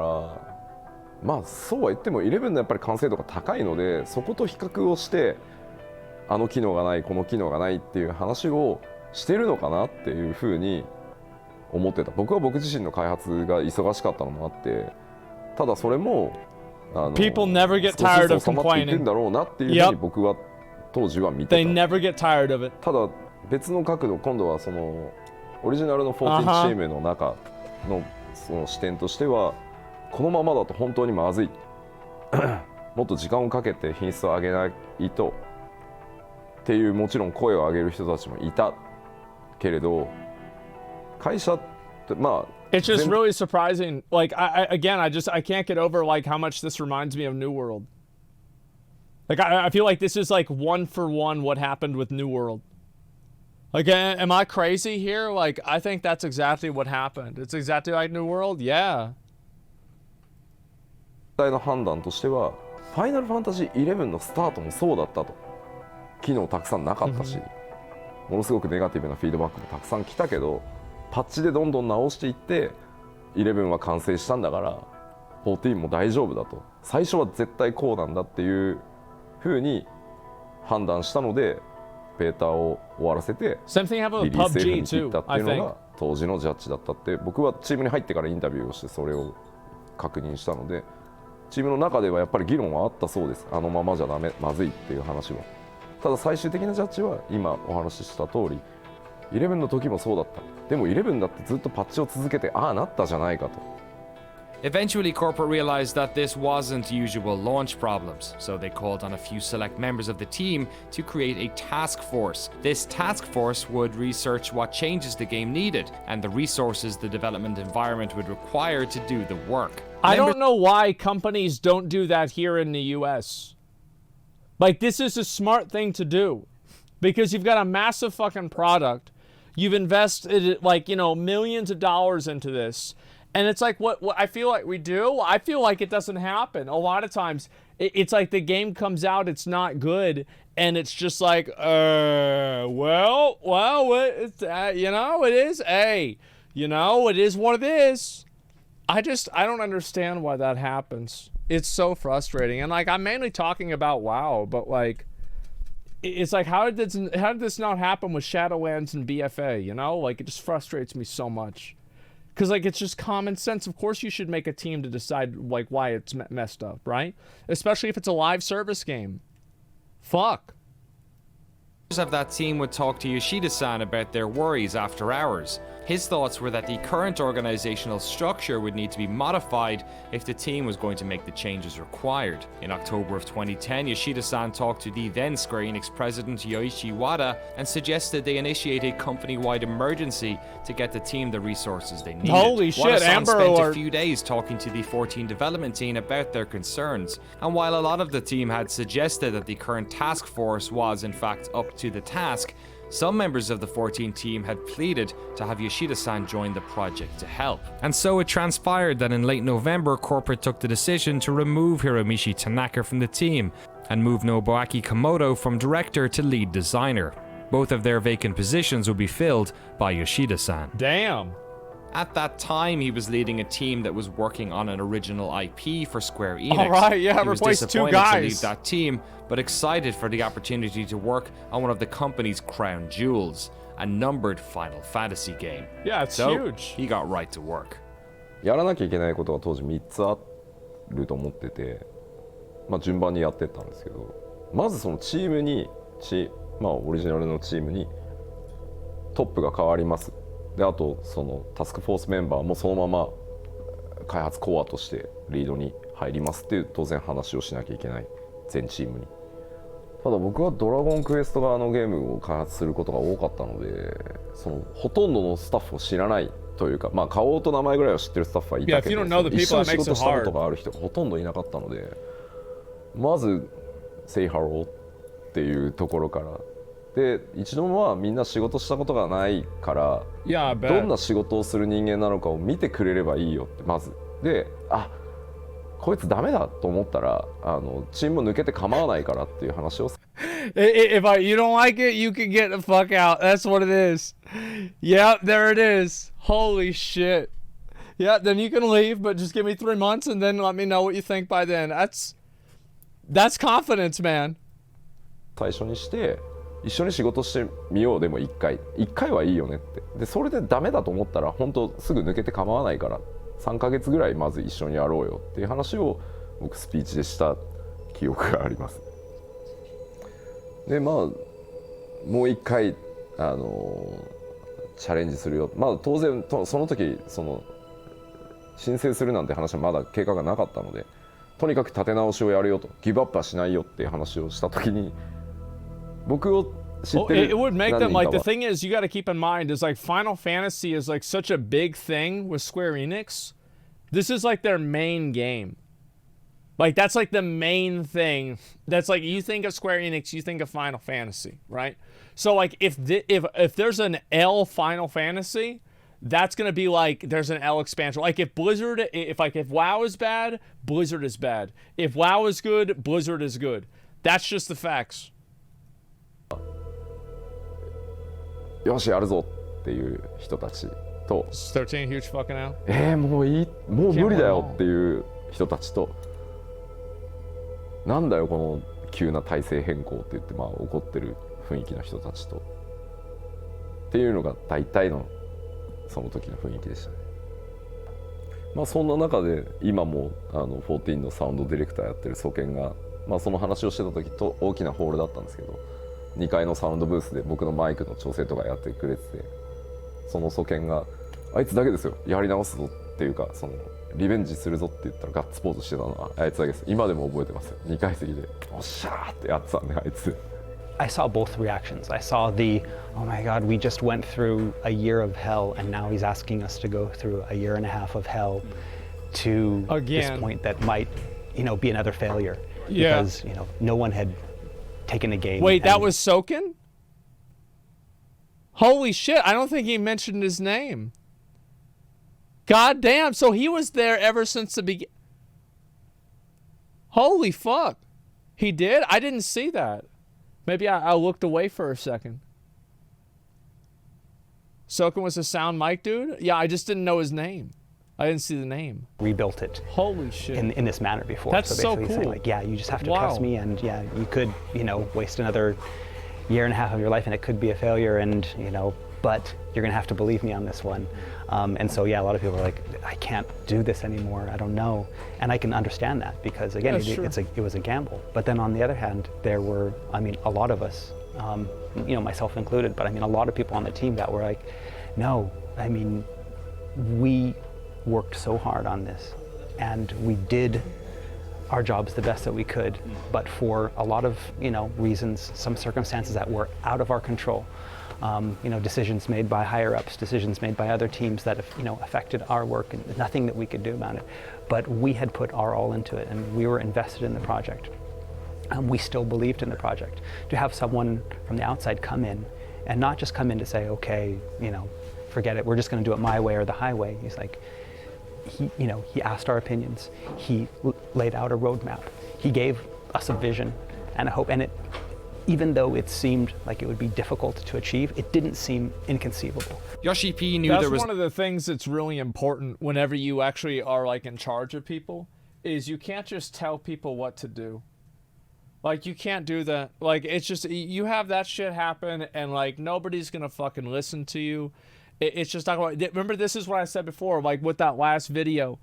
らそうは言っても11のやっぱり完成度が高いのでそこと比較をしてあの機能がないこの機能がないっていう話をしてるのかなっていうふうに思ってた。僕は僕自身の開発が忙しかったのもあって、ただそれもPeople never get tired of complaining. 少しずつ収まっていくんだろうなっていうふうに僕は当時は見てた。They never get tired of it. ただ別の角度、今度はそのオリジナルの14チームの中のその視点としては、このままだと本当にまずいもっと時間をかけて品質を上げないとっていうもちろん声を上げる人たちもいたけれど、会社ってIt's just really surprising. Like I can't get over like how much this reminds me of New World. Like I feel like this is like one for one what happened with New World. Like am I crazy here? Like I think that's exactly what happened. It's exactly like New World. Yeah. の判断としては、ファイナルファンタジー11のスタートもそうだったと。機能たくさんなかったし、ものすごくネガティブなフィードバックもたくさん来たけど、パッチでどんどん直していって11は完成したんだから14も大丈夫だと、最初は絶対こうなんだっていうふうに判断したのでベータを終わらせてリリースセーフに切ったっていうのが当時のジャッジだったって、僕はチームに入ってからインタビューをしてそれを確認したので、チームの中ではやっぱり議論はあったそうです。あのままじゃまずいっていう話は。ただ最終的なジャッジは今お話しした通り11の時もそうだった。でも11だってずっとパッチを続けて、ああなったじゃないかと。Eventually, corporate realized that this wasn't usual launch problems, so they called on a few select members of the team to create a task force. This task force would research what changes the game needed and the resources the development environment would require to do the work. I don't know why companies don't do that here in the US. Like, this is a smart thing to do because you've got a massive fucking product. You've invested, like, you know, millions of dollars into this. And it's like what I feel like we do. I feel like it doesn't happen. A lot of times, it's like the game comes out, it's not good, and it's just like, well, it's, you know, it is, you know, it is what it is. I don't understand why that happens. It's so frustrating. And like, I'm mainly talking about WoW, but like, it's like, how did this not happen with Shadowlands and BFA? You know, like, it just frustrates me so much. Because, like, it's just common sense. Of course you should make a team to decide, like, why it's messed up, right? Especially if it's a live service game. Fuck. Of that team would talk to Yoshida-san about their worries after hours. His thoughts were that the current organizational structure would need to be modified if the team was going to make the changes required. In October of 2010, Yoshida-san talked to the then Square Enix president Yoichi Wada and suggested they initiate a company-wide emergency to get the team the resources they needed. Holy shit, Wada-san Amber spent Alert. a few days talking to the 14 development team about their concerns, and while a lot of the team had suggested that the current task force was in fact up to the task, some members of the 14 team had pleaded to have Yoshida-san join the project to help. And so it transpired that in late November, corporate took the decision to remove Hiromichi Tanaka from the team and move Nobuaki Komodo from director to lead designer. Both of their vacant positions would be filled by Yoshida-san. Damn. At that time, he was leading a team that was working on an original IP for Square Enix. All right, yeah, he was replace two disappointed guys. to leave that team, but excited for the opportunity to work on one of the company's crown jewels, a numbered Final Fantasy game. Yeah, it's so huge. He got right to work. やらなきゃいけないことが当時3つあると思ってて、まあ、順番にやってったんですけど、まずそのチームにまあ、オリジナルのチームにトップが変わります。であとそのタスクフォースメンバーもそのまま開発コアとしてリードに入りますっていう当然話をしなきゃいけない全チームに。ただ僕はドラゴンクエスト側のゲームを開発することが多かったので、そのほとんどのスタッフを知らないというか、まあ顔と名前ぐらいは知ってるスタッフはいたけど、一緒に仕事したことがある人がほとんどいなかったので、まず Say Hello っていうところから。で一度もみんな仕事したことがないから、どんな仕事をする人間なのかを見てくれればいいよってまずで、あ、こいつダメだと思ったらチームも抜けて構わないからっていう話を。If you don't like it, you can get the fuck out. That's what it is. Yep, there it is. Holy shit. Yeah, then you can leave, but just give me 3 months and then let me know what you think by then. That's confidence, man. 最初にして一緒に仕事してみよう。でも1回はいいよねって。でそれでダメだと思ったら本当すぐ抜けて構わないから3ヶ月ぐらいまず一緒にやろうよっていう話を僕スピーチでした記憶があります。でまあもう1回チャレンジするよ。まあ当然その時その申請するなんて話はまだ計画がなかったので、とにかく立て直しをやるよと、ギブアップはしないよっていう話をした時に。It would make them like, the thing is, you got to keep in mind is like Final Fantasy is like such a big thing with Square Enix. This is like their main game. Like that's like the main thing. That's like, you think of Square Enix, you think of Final Fantasy, right? So like if there's an L Final Fantasy, that's gonna be like there's an L expansion. Like if Blizzard, if WoW is bad, Blizzard is bad. If WoW is good, Blizzard is good. That's just the facts. よしやるぞっていう人たちと、13 huge fucking out. もういい、もう無理だよっていう人たちと、なんだよこの急な体制変更って言ってまあ怒ってる雰囲気の人たちとっていうのが大体のその時の雰囲気でしたね。まあそんな中で今も14のサウンドディレクターやってる曽健が、まあその話をしてた時と大きなホールだったんですけど、2階のサウンドブースで僕のマイクの調整とかやってくれてて、その素見があいつだけですよ、やり直すぞっていうか、そのリベンジするぞって言ったらガッツポーズしてたのはあいつだけです。今でも覚えてますよ。2階席でおっしゃーってやってたんで、あいつ。I saw both reactions. I saw the, oh my God, we just went through a year of hell and now he's asking us to go through a year and a half of hell to this point that might, be another failure. Yeah. Because, no one had taken the game. Wait, that was Soken? Holy shit, I don't think he mentioned his name. God damn, so he was there ever since the beginning. Holy fuck. He did? I didn't see that. Maybe I looked away for a second. Soken was a sound mic dude? Yeah, I just didn't know his name. I didn't see the name. Rebuilt it. Holy shit. In this manner before. That's so basically cool. Saying, like, yeah, you just have to trust me, and yeah, you could, waste another year and a half of your life and it could be a failure, and, but you're gonna have to believe me on this one. And so, yeah, a lot of people are like, I can't do this anymore, I don't know. And I can understand that because, again, it was a gamble. But then on the other hand, there were, a lot of us, myself included, but a lot of people on the team that were like, no, we worked so hard on this and we did our jobs the best that we could, but for a lot of, reasons, some circumstances that were out of our control, decisions made by higher ups, decisions made by other teams that, affected our work, and nothing that we could do about it. But we had put our all into it and we were invested in the project. We still believed in the project. To have someone from the outside come in and not just come in to say, okay, forget it, we're just gonna do it my way or the highway. He's like, he asked our opinions. He laid out a roadmap. He gave us a vision and a hope. And even though it seemed like it would be difficult to achieve, it didn't seem inconceivable. Yoshi P knew that's there was one of the things that's really important whenever you actually are in charge of people, is you can't just tell people what to do. You can't do that. It's just, you have that shit happen and nobody's gonna fucking listen to you. It's just not going. Remember, this is what I said before, with that last video.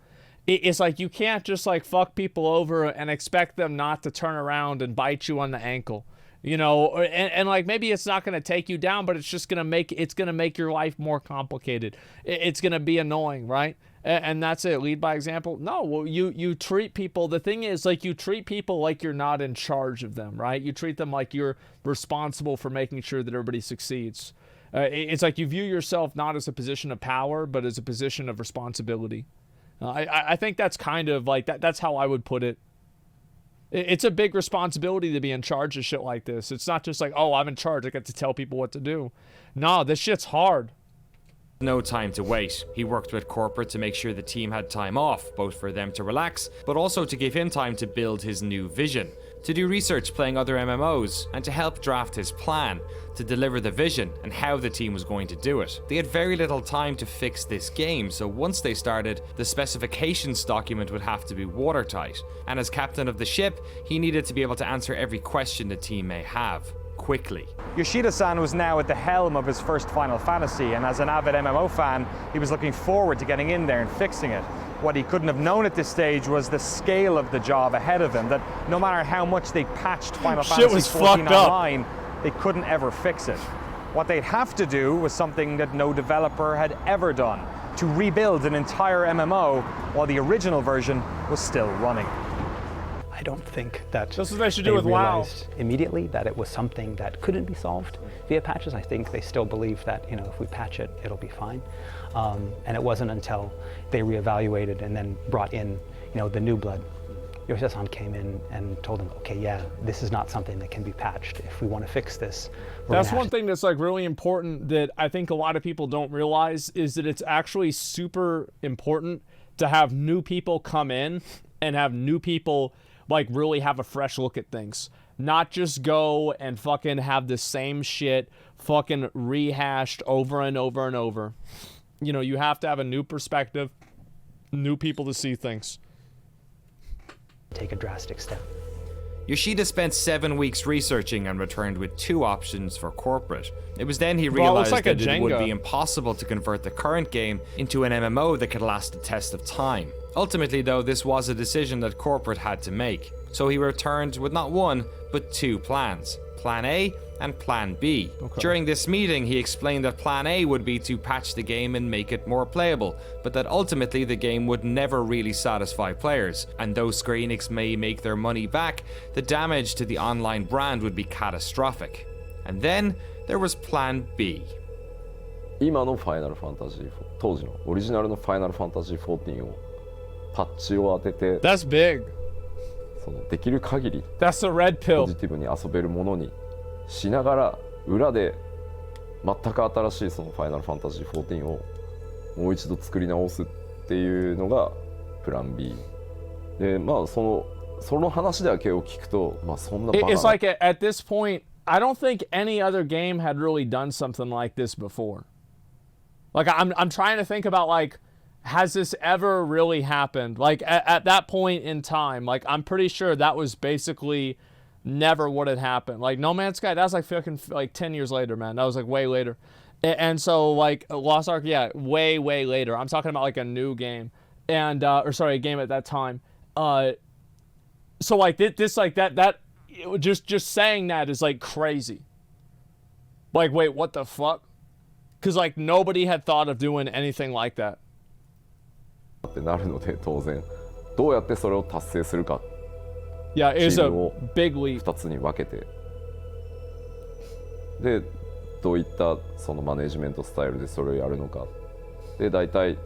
It's you can't just fuck people over and expect them not to turn around and bite you on the ankle, and maybe it's not going to take you down, but it's just going to make your life more complicated. It's going to be annoying, right? And that's it. Lead by example. No, well, you treat people. The thing is, you treat people like you're not in charge of them, right? You treat them like you're responsible for making sure that everybody succeeds. It's you view yourself not as a position of power, but as a position of responsibility. I think that's kind of that's how I would put it. It's a big responsibility to be in charge of shit like this. It's not just oh, I'm in charge, I get to tell people what to do. No, this shit's hard. No time to wait. He worked with corporate to make sure the team had time off, both for them to relax, but also to give him time to build his new vision, to do research playing other MMOs, and to help draft his plan, to deliver the vision and how the team was going to do it. They had very little time to fix this game, so once they started, the specifications document would have to be watertight, and as captain of the ship, he needed to be able to answer every question the team may have, quickly. Yoshida-san was now at the helm of his first Final Fantasy, and as an avid MMO fan, he was looking forward to getting in there and fixing it. What he couldn't have known at this stage was the scale of the job ahead of him, that no matter how much they patched Final Fantasy XIV online, they couldn't ever fix it. What they'd have to do was something that no developer had ever done, to rebuild an entire MMO while the original version was still running. I don't think that that's what they should do with realized immediately that it was something that couldn't be solved via patches. I think they still believe that if we patch it, it'll be fine. And it wasn't until they reevaluated and then brought in the new blood. Yoshida-san came in and told them, okay, yeah, this is not something that can be patched. If we want to fix this, that's one thing that's really important that I think a lot of people don't realize, is that it's actually super important to have new people come in and have new people really have a fresh look at things. Not just go and fucking have the same shit fucking rehashed over and over and over. You have to have a new perspective, new people to see things. Take a drastic step. Yoshida spent 7 weeks researching and returned with 2 options for corporate. It was then he realized that it would be impossible to convert the current game into an MMO that could last the test of time. Ultimately, though, this was a decision that corporate had to make. So he returned with not 1, but 2 plans. Plan A and Plan B. Okay. During this meeting, he explained that Plan A would be to patch the game and make it more playable, but that ultimately the game would never really satisfy players, and though Square Enix may make their money back, the damage to the online brand would be catastrophic. And then there was Plan B. 今のファイナルファンタジー4、当時のオリジナルのファイナルファンタジー14をパッチを当てて、 That's big. そのできる限り That's the red ポ pill. ジティブに遊べるものにしながら、裏で全く新しいそのファイナルファンタジー14をもう一度作り直すっていうのがプラン B で、まあその話だけを聞くと、まあそんなバカな It's like at this point, I don't think any other game had really done something like this before. Like I'm trying to think about like, has this ever really happened? Like at that point in time, like I'm pretty sure that was basically never what had happened. Like No Man's Sky, that was like fucking like 10 years later, man. That was like way later. And so like Lost Ark, yeah, way later. I'm talking about like a new game, and or sorry, a game at that time. So like this like that just saying that is like crazy. Like wait, what the fuck? Because like nobody had thought of doing anything like that. ってなるので、当然どうやってそれを達成するか Yeah, it チ is ー a ムを big leap. 2つに分けて、でどういったそのマネジメントスタイルでそれをやるのかで、大体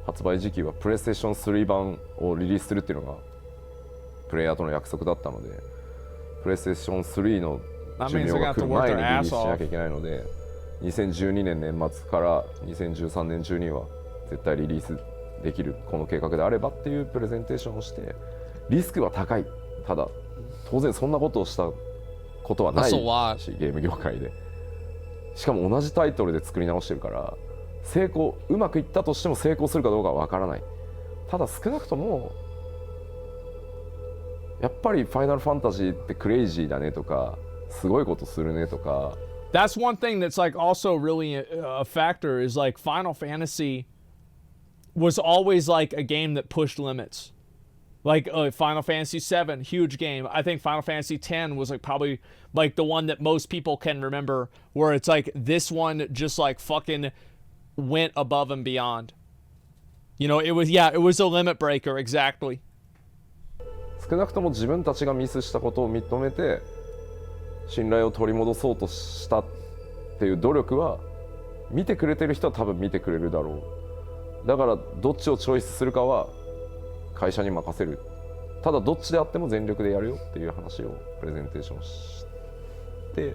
発売時期はプレイステーション3版をリリースするっていうのがプレイヤーとの約束だったので、プレイステーション3の寿命が来る前にリリースしなきゃいけないので、2012年年末から2013年中には絶対リリースできるこの計画であればっていうプレゼンテーションをして、リスクは高い、ただ当然そんなことをしたことはないし、ゲーム業界でしかも同じタイトルで作り直してるから、成功うまくいったとしても成功するかどうかはわからない。ただ少なくともやっぱりファイナルファンタジーってクレイジーだねとか、すごいことするねとか。That's one thing that's like also really a factor is like Final Fantasy was always like a game that pushed limits. Like Final Fantasy VII, huge game. I think Final Fantasy X was like probably like the one that most people can remember, where it's like this one just like fucking went above and beyond. You know, it was a limit breaker, exactly. 少なくとも自分たちがミスしたことを認めて信頼を取り戻そうとしたっていう努力は、見てくれてる人は多分見てくれるだろう。だからどっちをチョイスするかは会社に任せる。ただどっちであっても全力でやるよっていう話をプレゼンテーションして、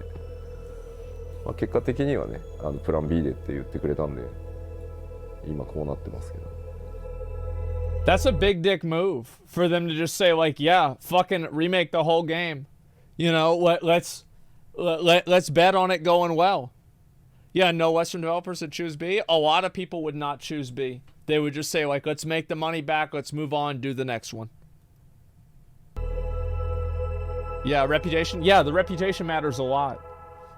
まあ、結果的にはね、プラン B でって言ってくれたんで今こうなってますけど。That's a big dick move for them to just say like, yeah, fucking remake the whole game. You know, let's bet on it going well. Yeah, no Western developers would choose B. A lot of people would not choose B. They would just say like, let's make the money back, let's move on, do the next one. Yeah, reputation. Yeah, the reputation matters a lot.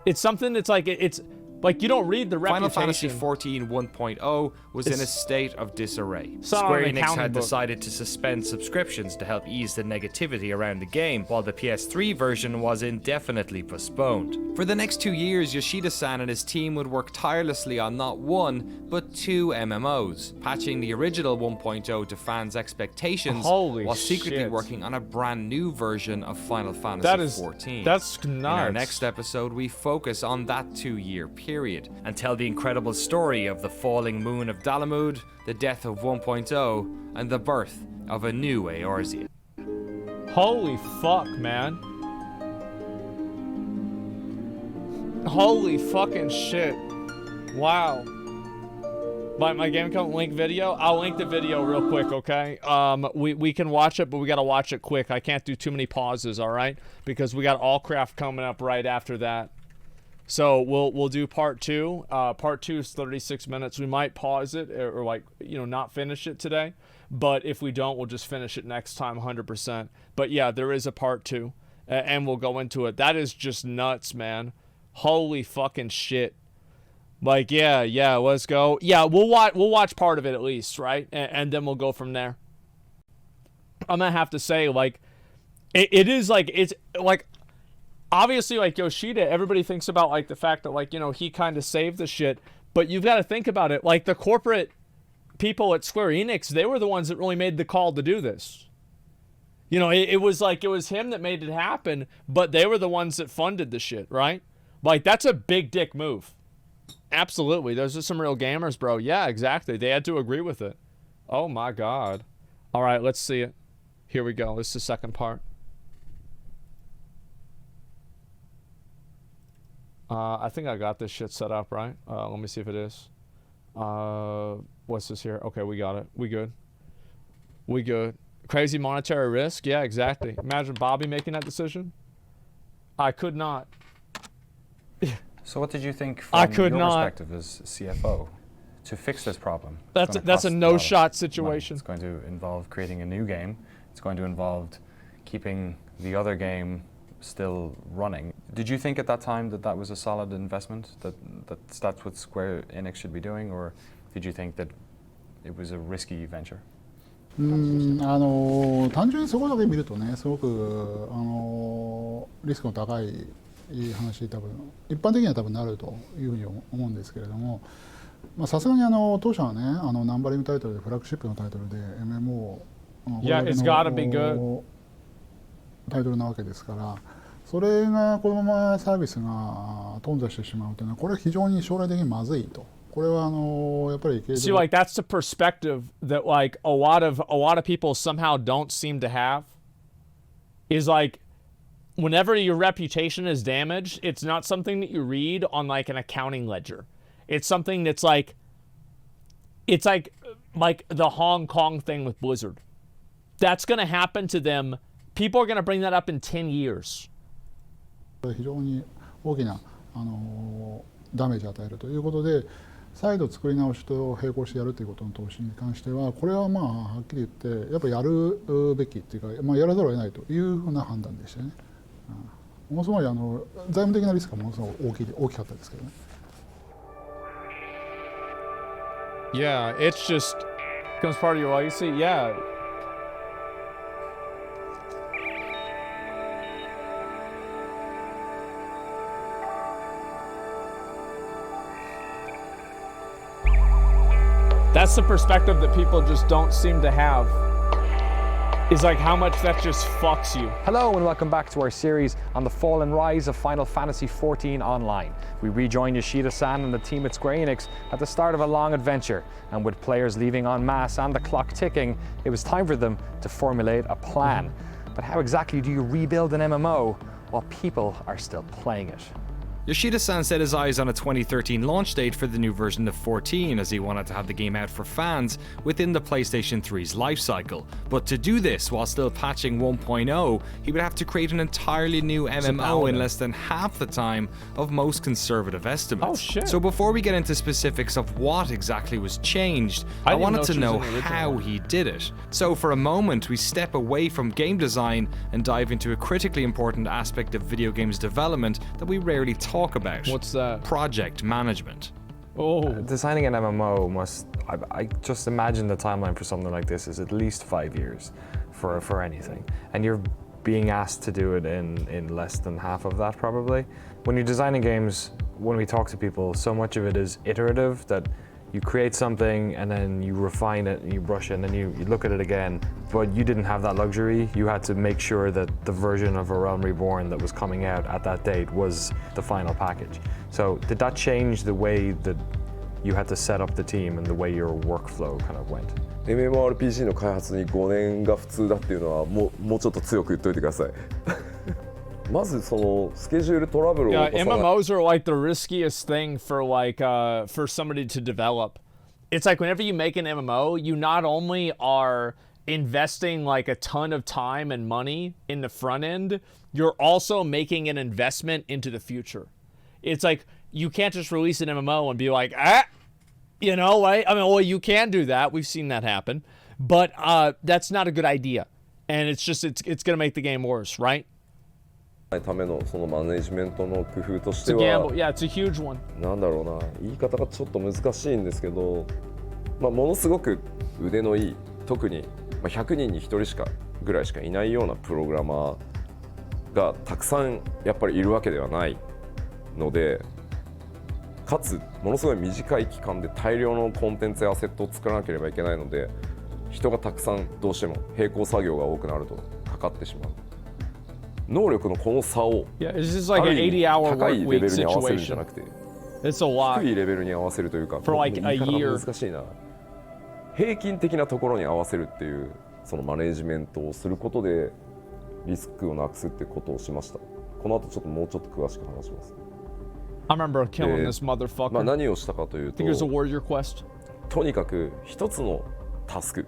It's something that's like, it's like you don't read the reputation. Final Fantasy XIV 1.0 was in a state of disarray. Square Enix had decided to suspend subscriptions to help ease the negativity around the game, while the PS3 version was indefinitely postponed. For the next 2 years, Yoshida-san and his team would work tirelessly on not one, but 2 MMOs, patching the original 1.0 to fans' expectations, while secretly working on a brand new version of Final Fantasy XIV. That's nuts. In our next episode, we focus on that 2-year period and tell the incredible story of the falling moon of Dalamud, the death of 1.0, and the birth of a new Eorzea. Holy fuck, man. Holy fucking shit. Wow. My GameCom link video? I'll link the video real quick, okay? We can watch it, but we gotta watch it quick. I can't do too many pauses, alright? Because we got Allcraft coming up right after that. So we'll do part 2. Part 2 is 36 minutes. We might pause it or like, you know, not finish it today. But if we don't, we'll just finish it next time 100%. But yeah, there is a part 2. And we'll go into it. That is just nuts, man. Holy fucking shit. Like, yeah, let's go. Yeah, we'll watch part of it at least, right? And then we'll go from there. I'm gonna have to say, like, it is like, it's like, obviously, like Yoshida, everybody thinks about like the fact that like, you know, he kind of saved the shit, but you've got to think about it. Like the corporate people at Square Enix, they were the ones that really made the call to do this. You know, it was like, it was him that made it happen, but they were the ones that funded the shit, right? Like, that's a big dick move. Absolutely. Those are some real gamers, bro. Yeah, exactly. They had to agree with it. Oh my God. All right, let's see it. Here we go. This is the second part. I think I got this shit set up, right? Let me see if it is. What's this here? Okay, we got it. We good. We good. Crazy monetary risk? Yeah, exactly. Imagine Bobby making that decision. I could not. So what did you think from your perspective as CFO to fix this problem? That's a no-shot situation. It's going to involve creating a new game. It's going to involve keeping the other game still running. Did you think at that time that that was a solid investment, that's what Square Enix should be doing, or did you think that it was a risky venture? 単純にそこだけ見るとね、すごくリスクの高い話、多分一般的には多分なるというふうに思うんですけれども、さすがに当社はね、ナンバリングタイトルでフラッグシップのタイトルで MMO タイトルなわけですから、それがこのままサービスが頓挫してしまうというのは、これは非常に将来的にまずいと。これはやっぱり See, like that's the perspective that like a lot of people somehow don't seem to have. Is like whenever your reputation is damaged, it's not something that you read on like an accounting ledger. It's something that's like the Hong Kong thing with Blizzard. That's going to happen to them. People are going to bring that up in 10 years. 非常に大きなダメージを与えるということで、再度作り直しと並行してやるということの投資に関しては、これははっきり言ってやっぱりやるべきっていうか、やらざるを得ないというふうな判断でしたね。ものすごい財務的なリスクがものすごい大きかったですけどね。Yeah, it's just becomes part of your legacy. Yeah. That's the perspective that people just don't seem to have. Is like how much that just fucks you. Hello and welcome back to our series on the fall and rise of Final Fantasy XIV Online. We rejoin Yoshida-san and the team at Square Enix at the start of a long adventure, and with players leaving en masse and the clock ticking, it was time for them to formulate a plan. But how exactly do you rebuild an MMO while people are still playing it? Yoshida-san set his eyes on a 2013 launch date for the new version of 14, as he wanted to have the game out for fans within the PlayStation 3's lifecycle. But to do this while still patching 1.0, he would have to create an entirely new MMO in less than half the time of most conservative estimates. Oh shit. So before we get into specifics of what exactly was changed, I wanted to know how he did it. So for a moment, we step away from game design and dive into a critically important aspect of video games development that we rarely talk about. What's that? Project management. Oh. Designing an MMO I just imagine the timeline for something like this is at least 5 years for anything. And you're being asked to do it in less than half of that probably. When you're designing games, when we talk to people, so much of it is iterative, that you create something and then you refine it and you brush it and then you look at it again. But you didn't have that luxury. You had to make sure that the version of A Realm Reborn that was coming out at that date was the final package. So did that change the way that you had to set up the team and the way your workflow kind of went? MMORPG の開発に5年が普通だっていうのはもうちょっと強く言っといてください。まずそのスケジュールトラブルを MMOs are like the riskiest thing for for somebody to develop. It's like whenever you make an MMO, you not only are investing like a ton of time and money in the front end, you're also making an investment into the future. It's like you can't just release an MMO and be like, you know, right? I mean, well, you can do that. We've seen that happen, but that's not a good idea. And it's just, it's going to make the game worse, right? ためのそのマネジメントの工夫としては、yeah, it's a huge one. なんだろうな、言い方がちょっと難しいんですけど、ものすごく腕のいい、特に100人に1人ぐらいしかいないようなプログラマーがたくさんやっぱりいるわけではないので、かつものすごい短い期間で大量のコンテンツやアセットを作らなければいけないので、人がたくさんどうしても並行作業が多くなるとかかってしまう。能力のこの差を高いレベルに合わせるんじゃなくて、低いレベルに合わせるというか、言い方が難しいな。平均的なところに合わせるっていうそのマネージメントをすることでリスクをなくすってことをしました。この後ちょっともうちょっと詳しく話します。I remember killing this motherfucker. 何をしたかというと、 I think it was a warrior quest. とにかく一つのタスク、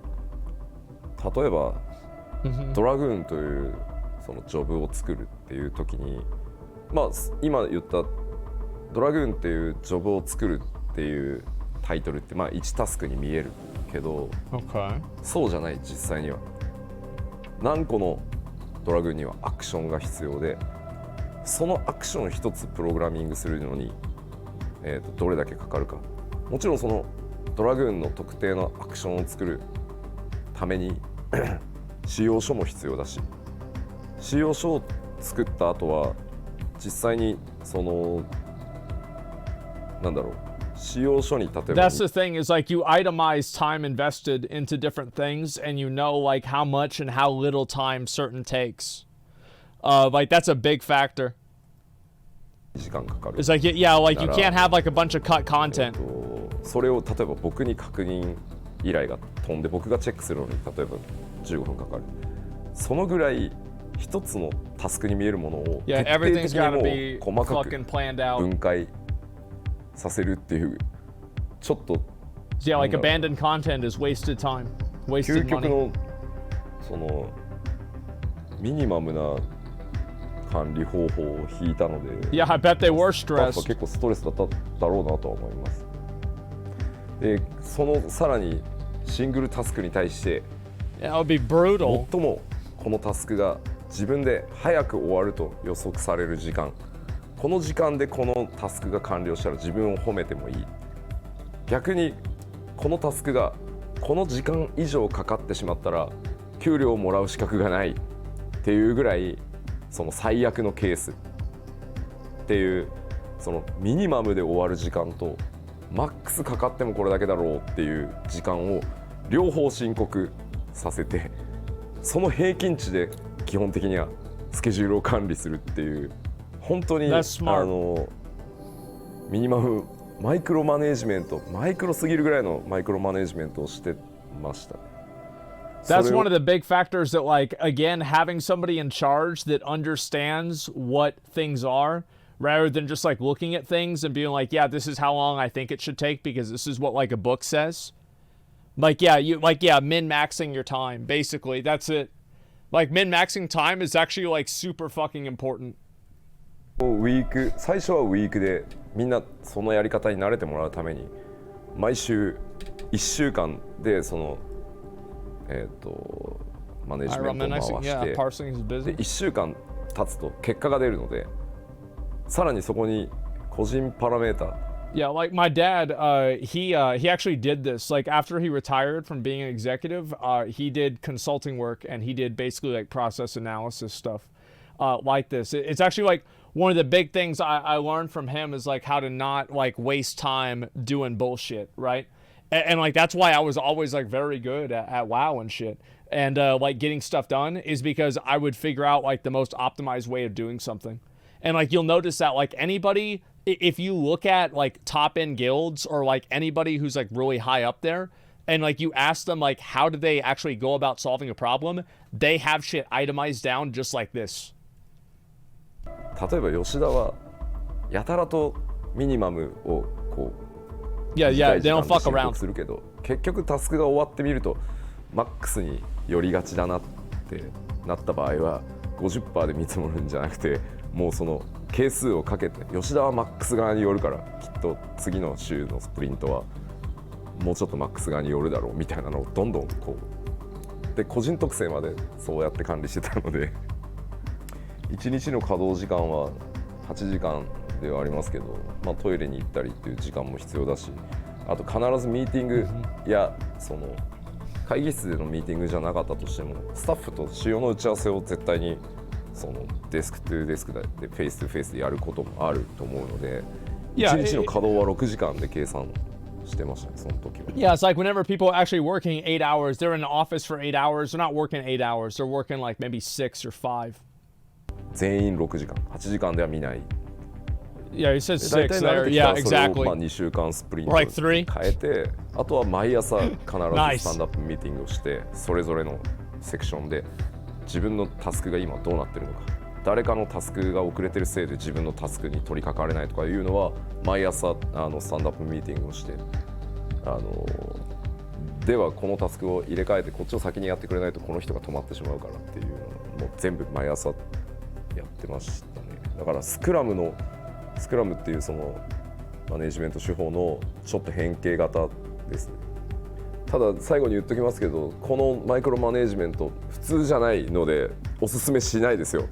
例えば、ドラグーンというそのジョブを作るっていう時に、今言ったドラグーンっていうジョブを作るっていうタイトルって1タスクに見えるけど、そうじゃない実際には。何個のドラグーンにはアクションが必要で、そのアクション一つプログラミングするのに、どれだけかかるか。もちろんそのドラグーンの特定のアクションを作るために仕様書も必要だし、仕様書を作った後は実際にその仕様書に例えば That's the thing is like you itemize time invested into different things and you know like how much and how little time certain takes. Like that's a big factor. 時間かかる。It's like like you can't have like a bunch of cut content. それを例えば僕に確認依頼が飛んで僕がチェックするのに例えば15分かかる。そのぐらい一つのタスクに見えるものを徹底的にもう細かく分解させるっていうちょっとlike abandoned content is wasted time, wasted money. 究極のそのミニマムな管理方法を引いたので、I bet they were stressed. 結構ストレスだっただろうなとは思います。で、そのさらにシングルタスクに対して、it would be brutal. 最もこのタスクが自分で早く終わると予測される時間、この時間でこのタスクが完了したら自分を褒めてもいい。逆にこのタスクがこの時間以上かかってしまったら給料をもらう資格がないっていうぐらい、その最悪のケースっていうそのミニマムで終わる時間とマックスかかってもこれだけだろうっていう時間を両方申告させて、その平均値で基本的にはスケジュールを管理するっていう、本当にミニマムマイクロマネージメント、マイクロすぎるぐらいのマイクロマネージメントをしてました。That's one of the big factors that, like, again, having somebody in charge that understands what things are rather than just like looking at things and being like, yeah, this is how long I think it should take because this is what like a book says. Like, min-maxing your time. Basically, that's it. Like, min-maxing time is actually like super fucking important. 最初はウィークでみんなそのやり方に慣れてもらうために毎週1週間でそのマネージメントを回してで1週間経つと結果が出るので、さらにそこに個人パラメータ。Yeah, like my dad, he actually did this. Like after he retired from being an executive, he did consulting work and he did basically like process analysis stuff like this. It's actually like one of the big things I learned from him is like how to not like waste time doing bullshit, right? And like that's why I was always like very good at WoW and shit. And like getting stuff done is because I would figure out like the most optimized way of doing something. And like you'll notice that like anybody, if you look at like top end guilds or like anybody who's like really high up there and like you ask them like how do they actually go about solving a problem, they have shit itemized down just like this. 例えば吉田はやたらとミニマムをこう they don't fuck around するけど、結局タスクが終わってみるとマックスに寄りがちだなってなった場合は 50% で見積もるんじゃなくて、もうその係数をかけて吉田はマックス側に寄るからきっと次の週のスプリントはもうちょっとマックス側に寄るだろうみたいなのをどんどんこうで個人特性までそうやって管理してたので1日の稼働時間は8時間ではありますけど、まあ、トイレに行ったりっていう時間も必要だし、あと必ずミーティングやその会議室でのミーティングじゃなかったとしてもスタッフと仕様の打ち合わせを絶対にそのデスクトゥデスクでフェイストゥフェイスでやることもあると思うので、Yeah, 1日の稼働は6時間で計算してましたね、その時は。Yeah, it's like whenever people are actually working 8 hours, they're in the office for 8 hours. They're not working 8 hours. They're working like maybe 6 or 5. 全員6時間、8時間では見ない。Yeah, he says 大 6 体慣 there. れてきた Yeah, らそれを exactly. まあ2週間スプリント Like に three? 変えて、あとは毎朝必ず Nice. スタンドアップミーティングをして、それぞれのセクションで自分のタスクが今どうなってるのか、誰かのタスクが遅れてるせいで自分のタスクに取り掛かれないとかいうのは毎朝スタンドアップミーティングをして、ではこのタスクを入れ替えてこっちを先にやってくれないとこの人が止まってしまうからっていうのをもう全部毎朝やってましたね。だからスクラムっていうそのマネジメント手法のちょっと変形型ですね。ただ最後に言っときますけど、このマイクロマネジメント普通じゃないのでおすすめしないですよ。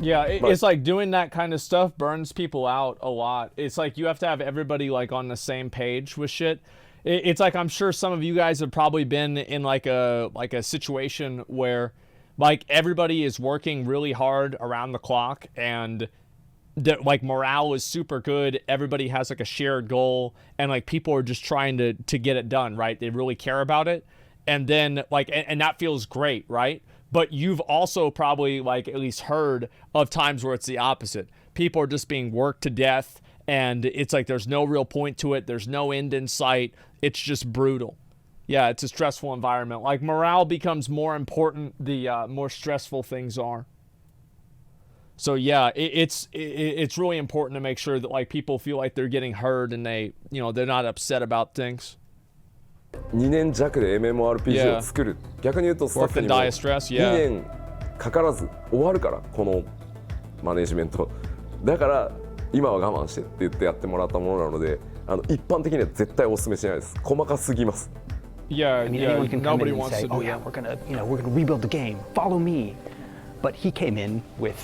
Yeah, it's like doing that kind of stuff burns people out a lot. It's like you have to have everybody like on the same page with shit. It's like I'm sure some of you guys have probably been in like a situation where like everybody is working really hard around the clock and like morale is super good. Everybody has like a shared goal and like people are just trying to get it done, right? They really care about it. And then like and that feels great, right? But you've also probably like at least heard of times where it's the opposite. People are just being worked to death and it's like there's no real point to it. There's no end in sight. It's just brutal. Yeah, it's a stressful environment. Like morale becomes more important the more stressful things are. So yeah, it's really important to make sure that like people feel like they're getting heard and they, you know, they're not upset about things. 2年弱で MMORPG を作る、逆に言うとスタッフにも2年かからず終わるから、このマネジメントだから今は我慢してって言ってやってもらったものなので、一般的には絶対お勧めしないです。細かすぎます。Yeah, I mean, yeah, anyone can come nobody in and wants say, to do "Oh yeah, that. we're gonna rebuild the game. Follow me." But he came in with,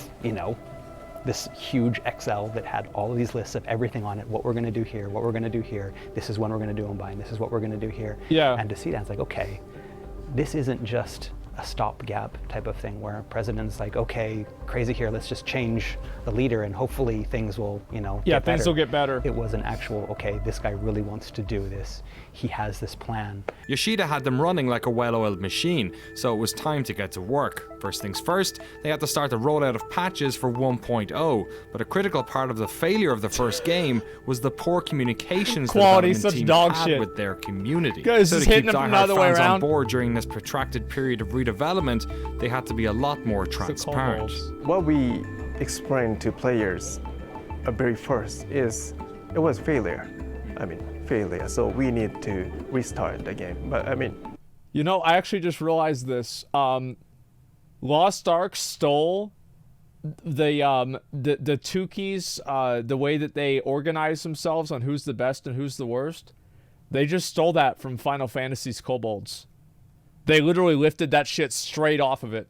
this huge Excel that had all of these lists of everything on it, what we're going to do here, what we're going to do here, this is when we're going to do Unbind, this is what we're going to do here. Yeah. And to see that, it's like, okay, this isn't just a stopgap type of thing where a president's like, okay, crazy here, let's just change the leader and hopefully things will, yeah, things will get better. It was an actual, okay, this guy really wants to do this. He has this plan. Yoshida had them running like a well-oiled machine, so it was time to get to work. First things first, they had to start the rollout of patches for 1.0, but a critical part of the failure of the first game was the poor communications the development team had with their community. So to keep diehard fans on board during this protracted period of redevelopment, they had to be a lot more transparent. What we explained to players very first is it was failure. Failure. So we need to restart the game. But I actually just realized this. Lost Ark stole the Tukis, the way that they organize themselves on who's the best and who's the worst. They just stole that from Final Fantasy's kobolds. They literally lifted that shit straight off of it.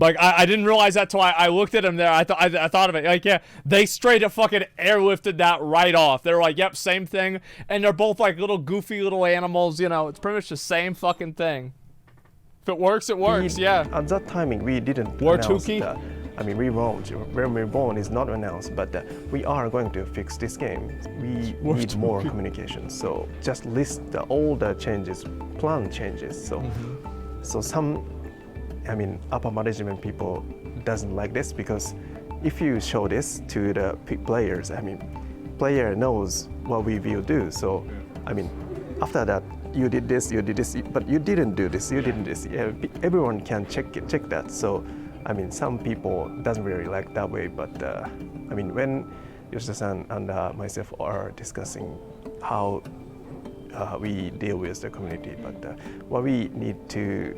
Like, I didn't realize that till I looked at him there. I thought of it. Like, yeah, they straight up fucking airlifted that right off. They're like, yep, same thing. And they're both like little goofy little animals, It's pretty much the same fucking thing. If it works, it works, yeah. At that timing, we didn't War announce Tuki? Realm Reborn is not announced, but we are going to fix this game. We need more communication. So just list all the changes, plan changes. So some upper management people doesn't like this because if you show this to the players, player knows what we will do. So, after that, you did this, but you didn't do this, you didn't this. Everyone can check that. So, some people doesn't really like that way. But when Yoshida-san and myself are discussing how we deal with the community, but what we need to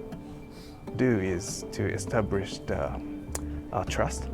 do is to establish the trust.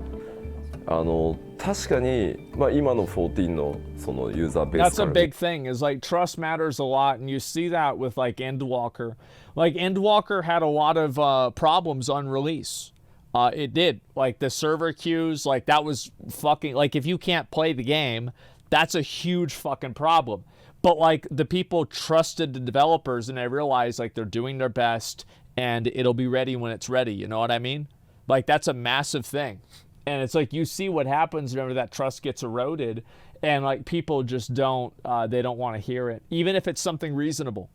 確かに、今の14のそのユーザーベース That's a big thing. Is like trust matters a lot, and you see that with like Endwalker. Like Endwalker had a lot of problems on release. It did. Like the server queues, like that was fucking like if you can't play the game, that's a huge fucking problem. But like the people trusted the developers, and they realized like they're doing their best. And it'll be ready when it's ready, you know what I mean? Like, that's a massive thing. And it's like, you see what happens whenever that trust gets eroded, and like people just don't they don't want to hear it, even if it's something reasonable.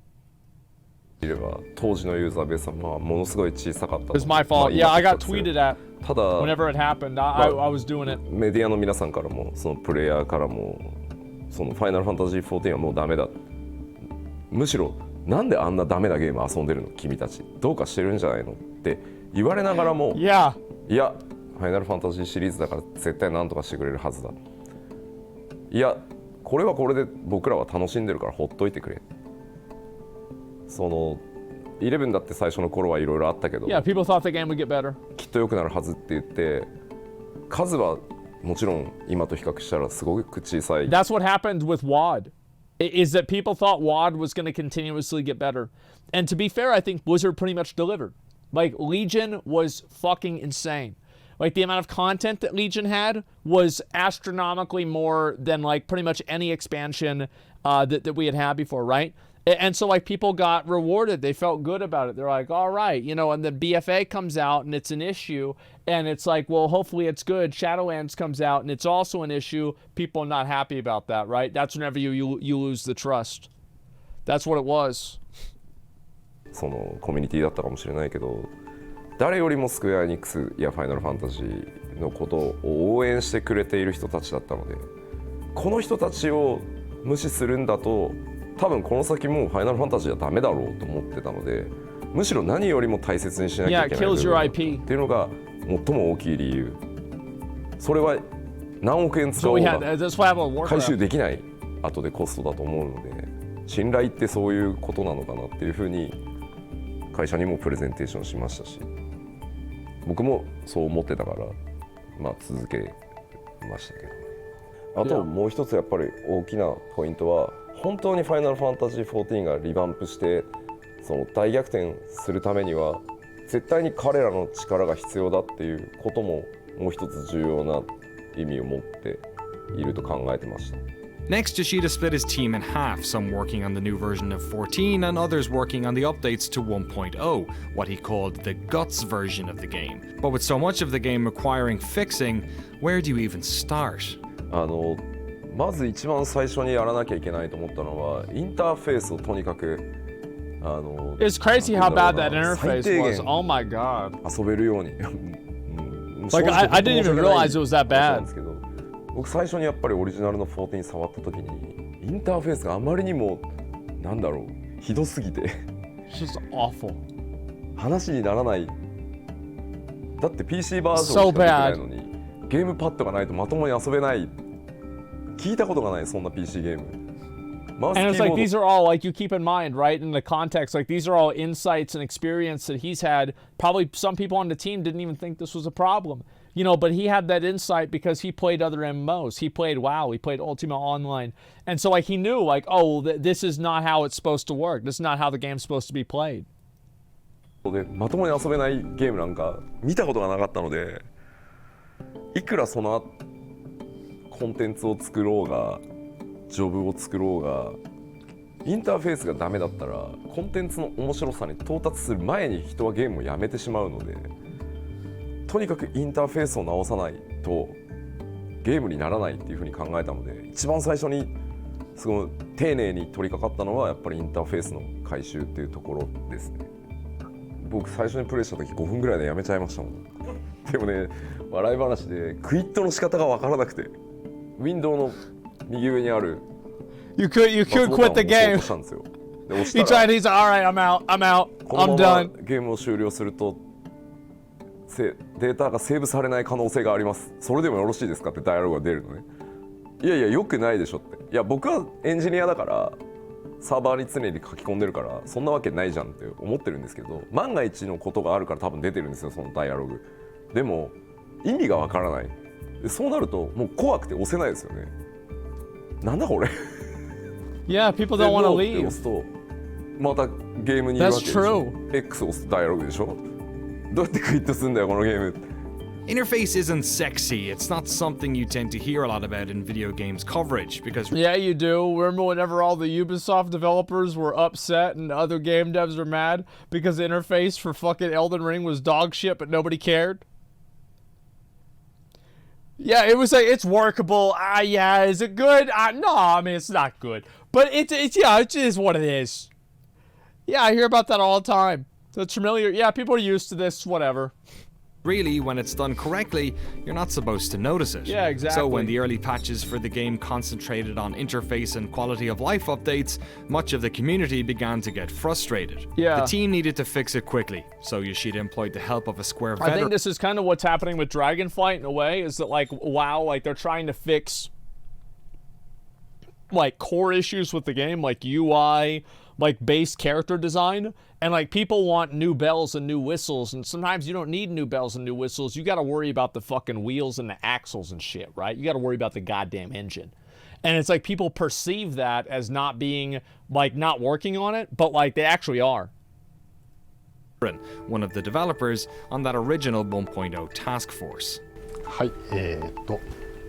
当時のユーザーベースはものすごい小さかった。 It's my fault. Yeah, I got tweeted at ただ whenever it happened. I was doing it. メディアの皆さんからもそのプレイヤーからもそのファイナルファンタジー14はもうダメだ。むしろなんであんなダメなゲーム遊んでるの君たちどうかしてるんじゃないのって言われながらも、Yeah. いやファイナルファンタジーシリーズだから絶対何とかしてくれるはずだ。いやこれはこれで僕らは楽しんでるからほっといてくれ。その11だって最初の頃はいろいろあったけど、Yeah, people thought the game would get better. きっと良くなるはずって言って数はもちろん今と比較したらすごく小さい。 That's what happened with WoD. Is that people thought WoD was going to continuously get better. And to be fair, I think Blizzard pretty much delivered. Like, Legion was fucking insane. Like, the amount of content that Legion had was astronomically more than, like, pretty much any expansion that we had had before, right? And so, like, people got rewarded. They felt good about it. They're like, all right, you know, and then BFA comes out and it's an issue. And it's like, well, hopefully it's good. Shadowlands comes out and it's also an issue. People are not happy about that, right? That's whenever you lose the trust. That's what it was. そのコミュニティだったかもしれないけど、誰よりもスクエアエニックスやファイナルファンタジーのことを応援してくれている人たちだったので、この人たちを無視するんだと多分この先もうファイナルファンタジーはダメだろうと思ってたので、むしろ何よりも大切にしなきゃいけない部分っていうのが最も大きい理由。それは何億円使おうが回収できない後でコストだと思うので、信頼ってそういうことなのかなっていうふうに会社にもプレゼンテーションしましたし、僕もそう思ってたから、まあ、続けましたけど。あともう一つやっぱり大きなポイントは、本当にファイナルファンタジー14がリバンプしてその大逆転するためには絶対に彼らの力が必要だっていうことももう一つ重要な意味を持っていると考えてました。 Next, Yoshida split his team in half, some working on the new version of 14 and others working on the updates to 1.0, what he called the guts version of the game. But with so much of the game requiring fixing, where do you even start? まず一番最初にやらなきゃいけないと思ったのはインターフェースをとにかくIt's crazy how bad that interface was. Oh my god. 遊べるように。Like I didn't even realize it was that bad. 僕最初にやっぱりオリジナルの14触った時にインターフェースがあまりにもなんだろうひどすぎて It's just awful. 話にならない。だって PC バージョンしか出てないのにゲームパッドがないとまともに遊べない。聞いたことがないそんな PC ゲーム。And it's like these are all like you keep in mind, right? In the context, like these are all insights and experience that he's had. Probably some people on the team didn't even think this was a problem, you know. But he had that insight because he played other MMOs. He played WoW. He played Ultima Online, and so like he knew, like, oh, this is not how it's supposed to work. This is not how the game's supposed to be played. でまともに遊べないゲームなんか見たことがなかったので、いくらそのコンテンツを作ろうがジョブを作ろうがインターフェースがダメだったらコンテンツの面白さに到達する前に人はゲームをやめてしまうので、とにかくインターフェースを直さないとゲームにならないっていうふうに考えたので、一番最初にすごい丁寧に取り掛かったのはやっぱりインターフェースの改修っていうところですね。僕最初にプレイした時5分ぐらいでやめちゃいましたもん。でもね、笑い話でクイットの仕方が分からなくて、ウィンドウの右上にある You could quit the game. He tried. He's like, all right, I'm out. I'm done. ゲームを終了するとデータがセーブされない可能性があります。それでもよろしいですかってダイアログが出るのね。いやいやよくないでしょって。いや僕はエンジニアだからサーバーに常に書き込んでるからそんなわけないじゃんって思ってるんですけど、万が一のことがあるから多分出てるんですよそのダイアログ。でも意味がわからない。そうなるともう怖くて押せないですよね。なんだこれ。Yeah, people don't want to leave. 押すとまたゲームにいるわけでしょ。That's true. X 押すとダイアログでしょ。どうやってクイットするんだよこのゲーム。Interface isn't sexy. It's not something you tend to hear a lot about in video games coverage because yeah, you do. Remember whenever all the Ubisoft developers were upset and other game devs were mad because the interface for fucking Elden Ring was dog shit, but nobody cared? Yeah, it was like, it's workable. Yeah, is it good? No, I mean, it's not good. But it's yeah, it is what it is. Yeah, I hear about that all the time. So it's familiar. Yeah, people are used to this, whatever. Really, when it's done correctly, you're not supposed to notice it. Yeah, exactly. So when the early patches for the game concentrated on interface and quality of life updates, much of the community began to get frustrated. Yeah. The team needed to fix it quickly, so Yoshida employed the help of a Square veteran. I think this is kind of what's happening with Dragonflight in a way, is that like, WoW, like they're trying to fix like core issues with the game, like UI, like base character design, and like people want new bells and new whistles, and sometimes you don't need new bells and new whistles. You got to worry about the fucking wheels and the axles and shit, right? You got to worry about the goddamn engine. And it's like people perceive that as not being like not working on it, but like they actually are. One of the developers on that original 1.0 task force. はい、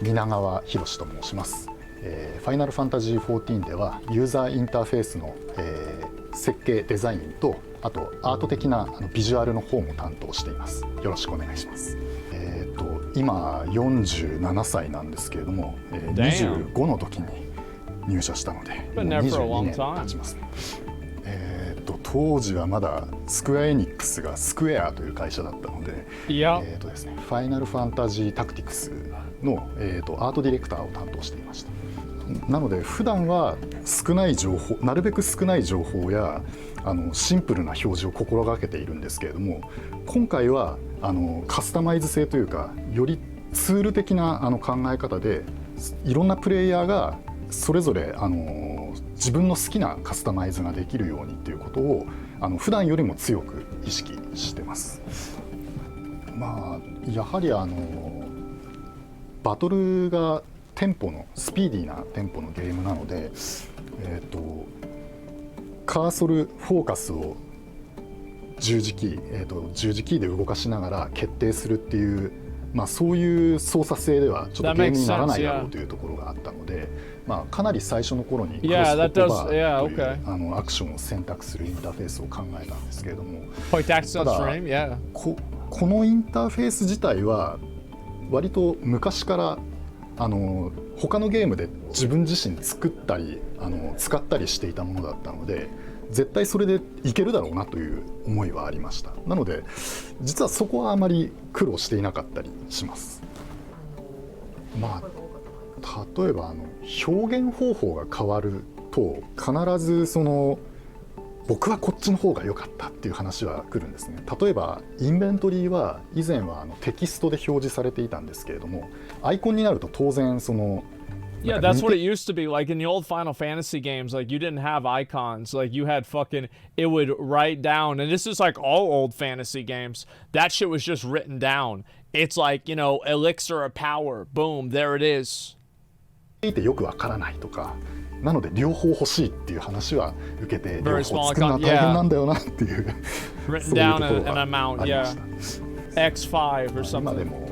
皆川博と申します。ファイナルファンタジー14ではユーザーインターフェースの、設計デザインとあとアート的なビジュアルの方も担当しています。よろしくお願いします。今47歳なんですけれども、25の時に入社したのでもう22年経ちますね。当時はまだスクエアエニックスがスクエアという会社だったので、ですね、ファイナルファンタジータクティクスの、アートディレクターを担当していました。なので普段は少ない情報、なるべく少ない情報やシンプルな表示を心がけているんですけれども、今回はカスタマイズ性というかよりツール的な考え方でいろんなプレイヤーがそれぞれ自分の好きなカスタマイズができるようにっていうことを普段よりも強く意識してます。まあやはりバトルがテンポのスピーディーなテンポのゲームなので、カーソルフォーカスを十字キーで動かしながら決定するっていう、まあ、そういう操作性ではちょっとゲームにならないだろうというところがあったので、まあ、かなり最初の頃にクロスホットバーというアクションを選択するインターフェースを考えたんですけれども、ただこのインターフェース自体は割と昔から他のゲームで自分自身作ったり使ったりしていたものだったので、絶対それでいけるだろうなという思いはありました。なので実はそこはあまり苦労していなかったりします。まあ例えば表現方法が変わると必ず僕はこっちの方が良かったっていう話は来るんですね。例えばインベントリーは以前はテキストで表示されていたんですけれども、アイコンになると当然Yeah, that's what it used to be. Like in the old Final Fantasy games, like you didn't have icons. Like you had it would write down, and this is like all old fantasy games. That shit was just written down. It's like, elixir of power. Boom, there it is. よくわからないとか。なので両方欲しいっていう話は受けて、両方作るのは大変なんだよなっていう。Written down an amount, yeah. XIV or something. 今でも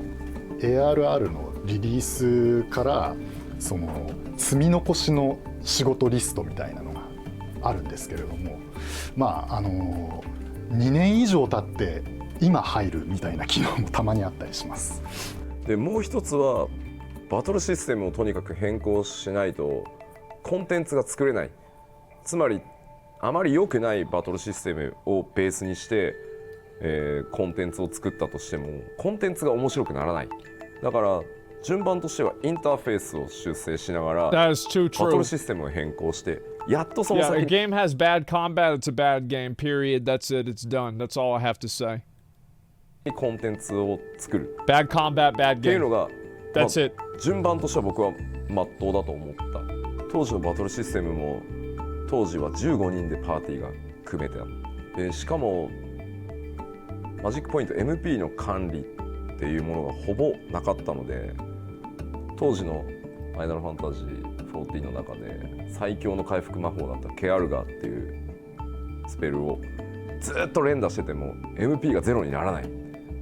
ARR のリリースから積み残しの仕事リストみたいなのがあるんですけれども、まあ2年以上経って今入るみたいな機能もたまにあったりします。でもう一つはバトルシステムをとにかく変更しないとコンテンツが作れない。つまりあまり良くないバトルシステムをベースにして、コンテンツを作ったとしてもコンテンツが面白くならない。だから順番としてはインターフェースを修正しながらバトルシステムを変更してやっとその先に Yeah, a game has bad combat, it's a bad game, period. That's it, it's done. That's all I have to say. コンテンツを作る Bad combat, bad game. っていうのが、That's it. 順番としては僕は真っ当だと思った。当時のバトルシステムも当時は15人でパーティーが組めてあって、でしかもマジックポイント MP の管理っていうものがほぼなかったので、当時のファイナルファンタジー14の中で最強の回復魔法だったケアルガーっていうスペルをずっと連打してても MP がゼロにならない。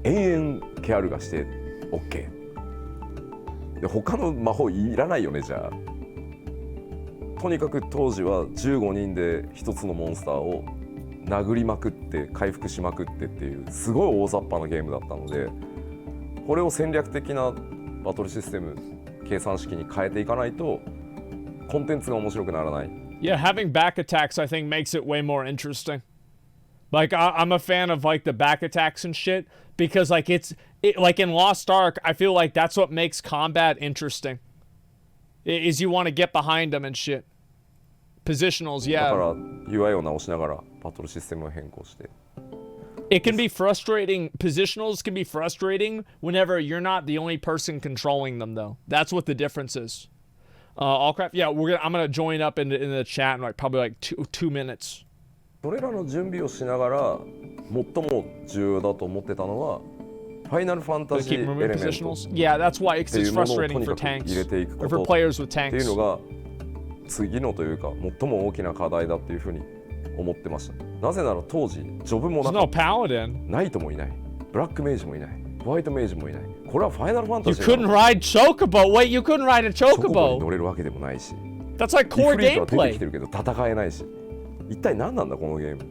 延々ケアルガーして OK で、他の魔法いらないよね。じゃあとにかく当時は15人で一つのモンスターを殴りまくって回復しまくってっていうすごい大雑把なゲームだったので、これを戦略的なバトルシステム計算式に変えていかないとコンテンツが面白くならない。Yeah, having back attacks I think makes it way more interesting. Like I'm a fan of like the back attacks and shit because like it like in Lost Ark I feel like that's what makes combat interesting. Is you want to get behind them and shit. Positionals, だか yeah. ら UI を直しながらバトルシステムを変更して。It can be frustrating. Positionals can be frustrating whenever you're not the only person controlling them, though. That's what the difference is. Allcraft, yeah, I'm gonna join up in the chat in like probably like two minutes. それらの準備をしながら最も重要だと思ってたのはファイナルファンタジーエレメント Yeah, that's why it's frustrating for tanks or for players with っていう tanks. のが次のというか最も大きな課題だっていうふうに思ってました。なぜなら当時ジョブも There's な no かった。 paladin. ナイトもいない。ブラックメイジもいない。ホワイトメイジもいない。これはファイナルファンタ You ジー couldn't ride Chocobo. Wait, you couldn't ride a チョコボに Chocobo. 乗れるわけでもないし。 That's like イ core フリートは出てき gameplay. てるけど戦えないし。一体何なんだこのゲーム。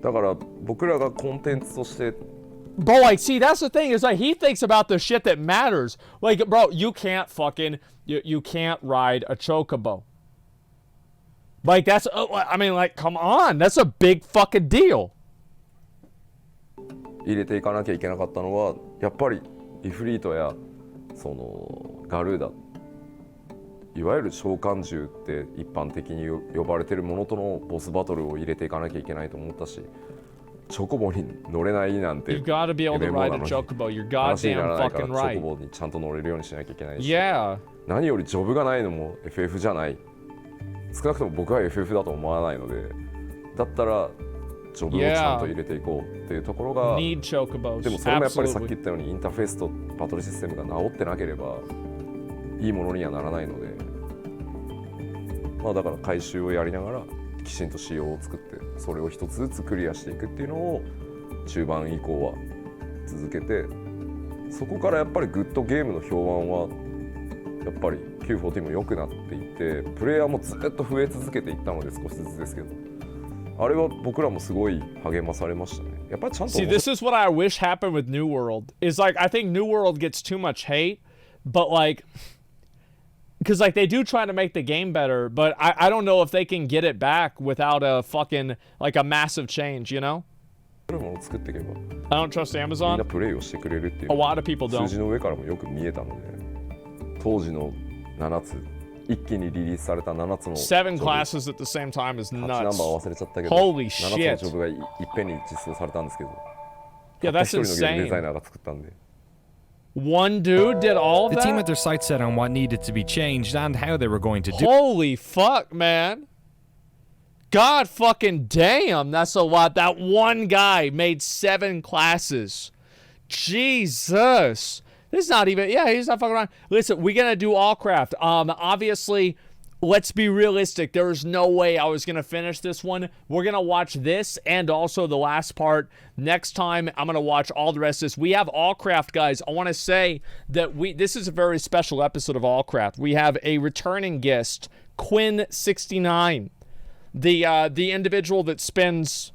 だから僕らがコンテンツとして Bro, like, see, that's the thing is like he thinks about the shit that matters. Like, bro, you can't fucking you can't ride a Chocobo. Like that's I mean, like, come on, that's a big fucking deal. 入れていかなきゃいけなかったのはやっぱりイフリートやそのガルーダいわゆる召喚獣って一般的に呼ばれてるものとのボスバトルを入れていかなきゃいけないと思ったしチョコボに乗れないなんて You gotta be able to ride a MMO なのに Chocobo. You're 話にな goddamn らないから fucking チョコ right. ボにちゃんと乗れるようにしなきゃいけないし Yeah. 何よりジョブがないのも FF じゃない少なくとも僕は FF だと思わないのでだったらジョブをちゃんと入れていこうっていうところが Need Chocobos. でもそれもやっぱりさっき Absolutely. 言ったようにインターフェースとバトルシステムが治ってなければいいものにはならないのでまあだから回収をやりながらきちんと仕様を作ってそれを一つずつクリアしていくっていうのを中盤以降は続けてそこからやっぱりグッドゲームの評判はやっぱり Q14 も良くなっていってプレイヤーもずっと増え続けていったので少しずつですけどあれは僕らもすごい励まされましたねやっぱりちゃんと See, this is what I wish happened with New World. Is like I think New World gets too much hate, but like because like they do try to make the game better, but I don't know if they can get it back without a fucking like a massive change, you know? ものを作っていけば I don't trust みん Amazon. なプレイをしてくれるっていう A lot of people 数 don't. 字の上からもよく見えたので当時の7つ一気にリリースされた7つの Seven classes at the same time is 8ナンバ nuts. ー忘れちゃったけど Holy 7つの shit. ジョブがいっぺんに実装されたんですけど Yeah, たった that's 一人のゲームデザイ insane. ナーが作ったんで One dude did all of The team had that? their sights set on what needed to be changed and how they were going to do Holy fuck, man. God fucking damn, that's a lot. That one guy made 7 classes. Jesus. This is not even, yeah, he's not fucking around. Listen, we're going to do Allcraft. Obviously, let's be realistic. There's no way I was going to finish this one. We're going to watch this and also the last part. Next time, I'm going to watch all the rest of this. We have Allcraft, guys. I want to say that this is a very special episode of Allcraft. We have a returning guest, Quinn69. The individual that spends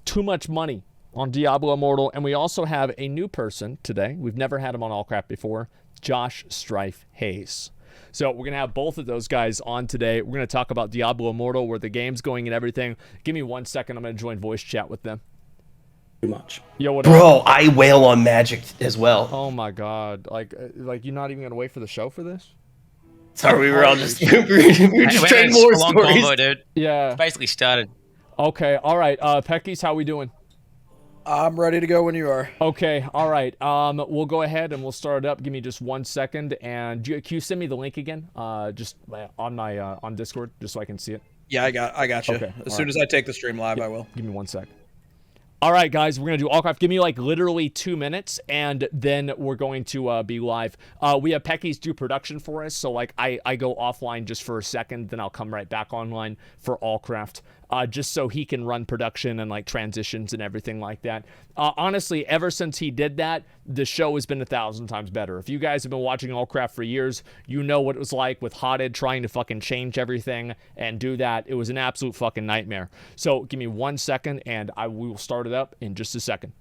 too much money on Diablo Immortal, and we also have a new person today. We've never had him on Allcraft before, Josh Strife Hayes. So we're going to have both of those guys on today. We're going to talk about Diablo Immortal, where the game's going and everything. Give me 1 second. I'm going to join voice chat with them. Too much. Yo, what Bro, up? I wail on Magic as well. Oh my god. Like you're not even going to wait for the show for this? Sorry, we were all just we were just trading more stories. Combo, dude. Yeah. It's basically started. Okay, all right. Peckies, how we doing? I'm ready to go when you are. Okay, all right. We'll go ahead and we'll start it up. Give me just 1 second, and can you send me the link again? Just on my on Discord, just so I can see it. Yeah, I got you. Okay, As soon as I take the stream live, I will. Give me 1 sec. All right, guys, we're going to do Allcraft. Give me like literally 2 minutes, and then we're going to be live. We have Peckies do production for us, so like I go offline just for a second, then I'll come right back online for Allcraft, just so he can run production and like transitions and everything like that. Honestly, ever since he did that, the show has been 1,000 times better. If you guys have been watching Allcraft for years, you know what it was like with Hotted trying to fucking change everything and do that. It was an absolute fucking nightmare. So give me 1 second, and we will start it up in just a second.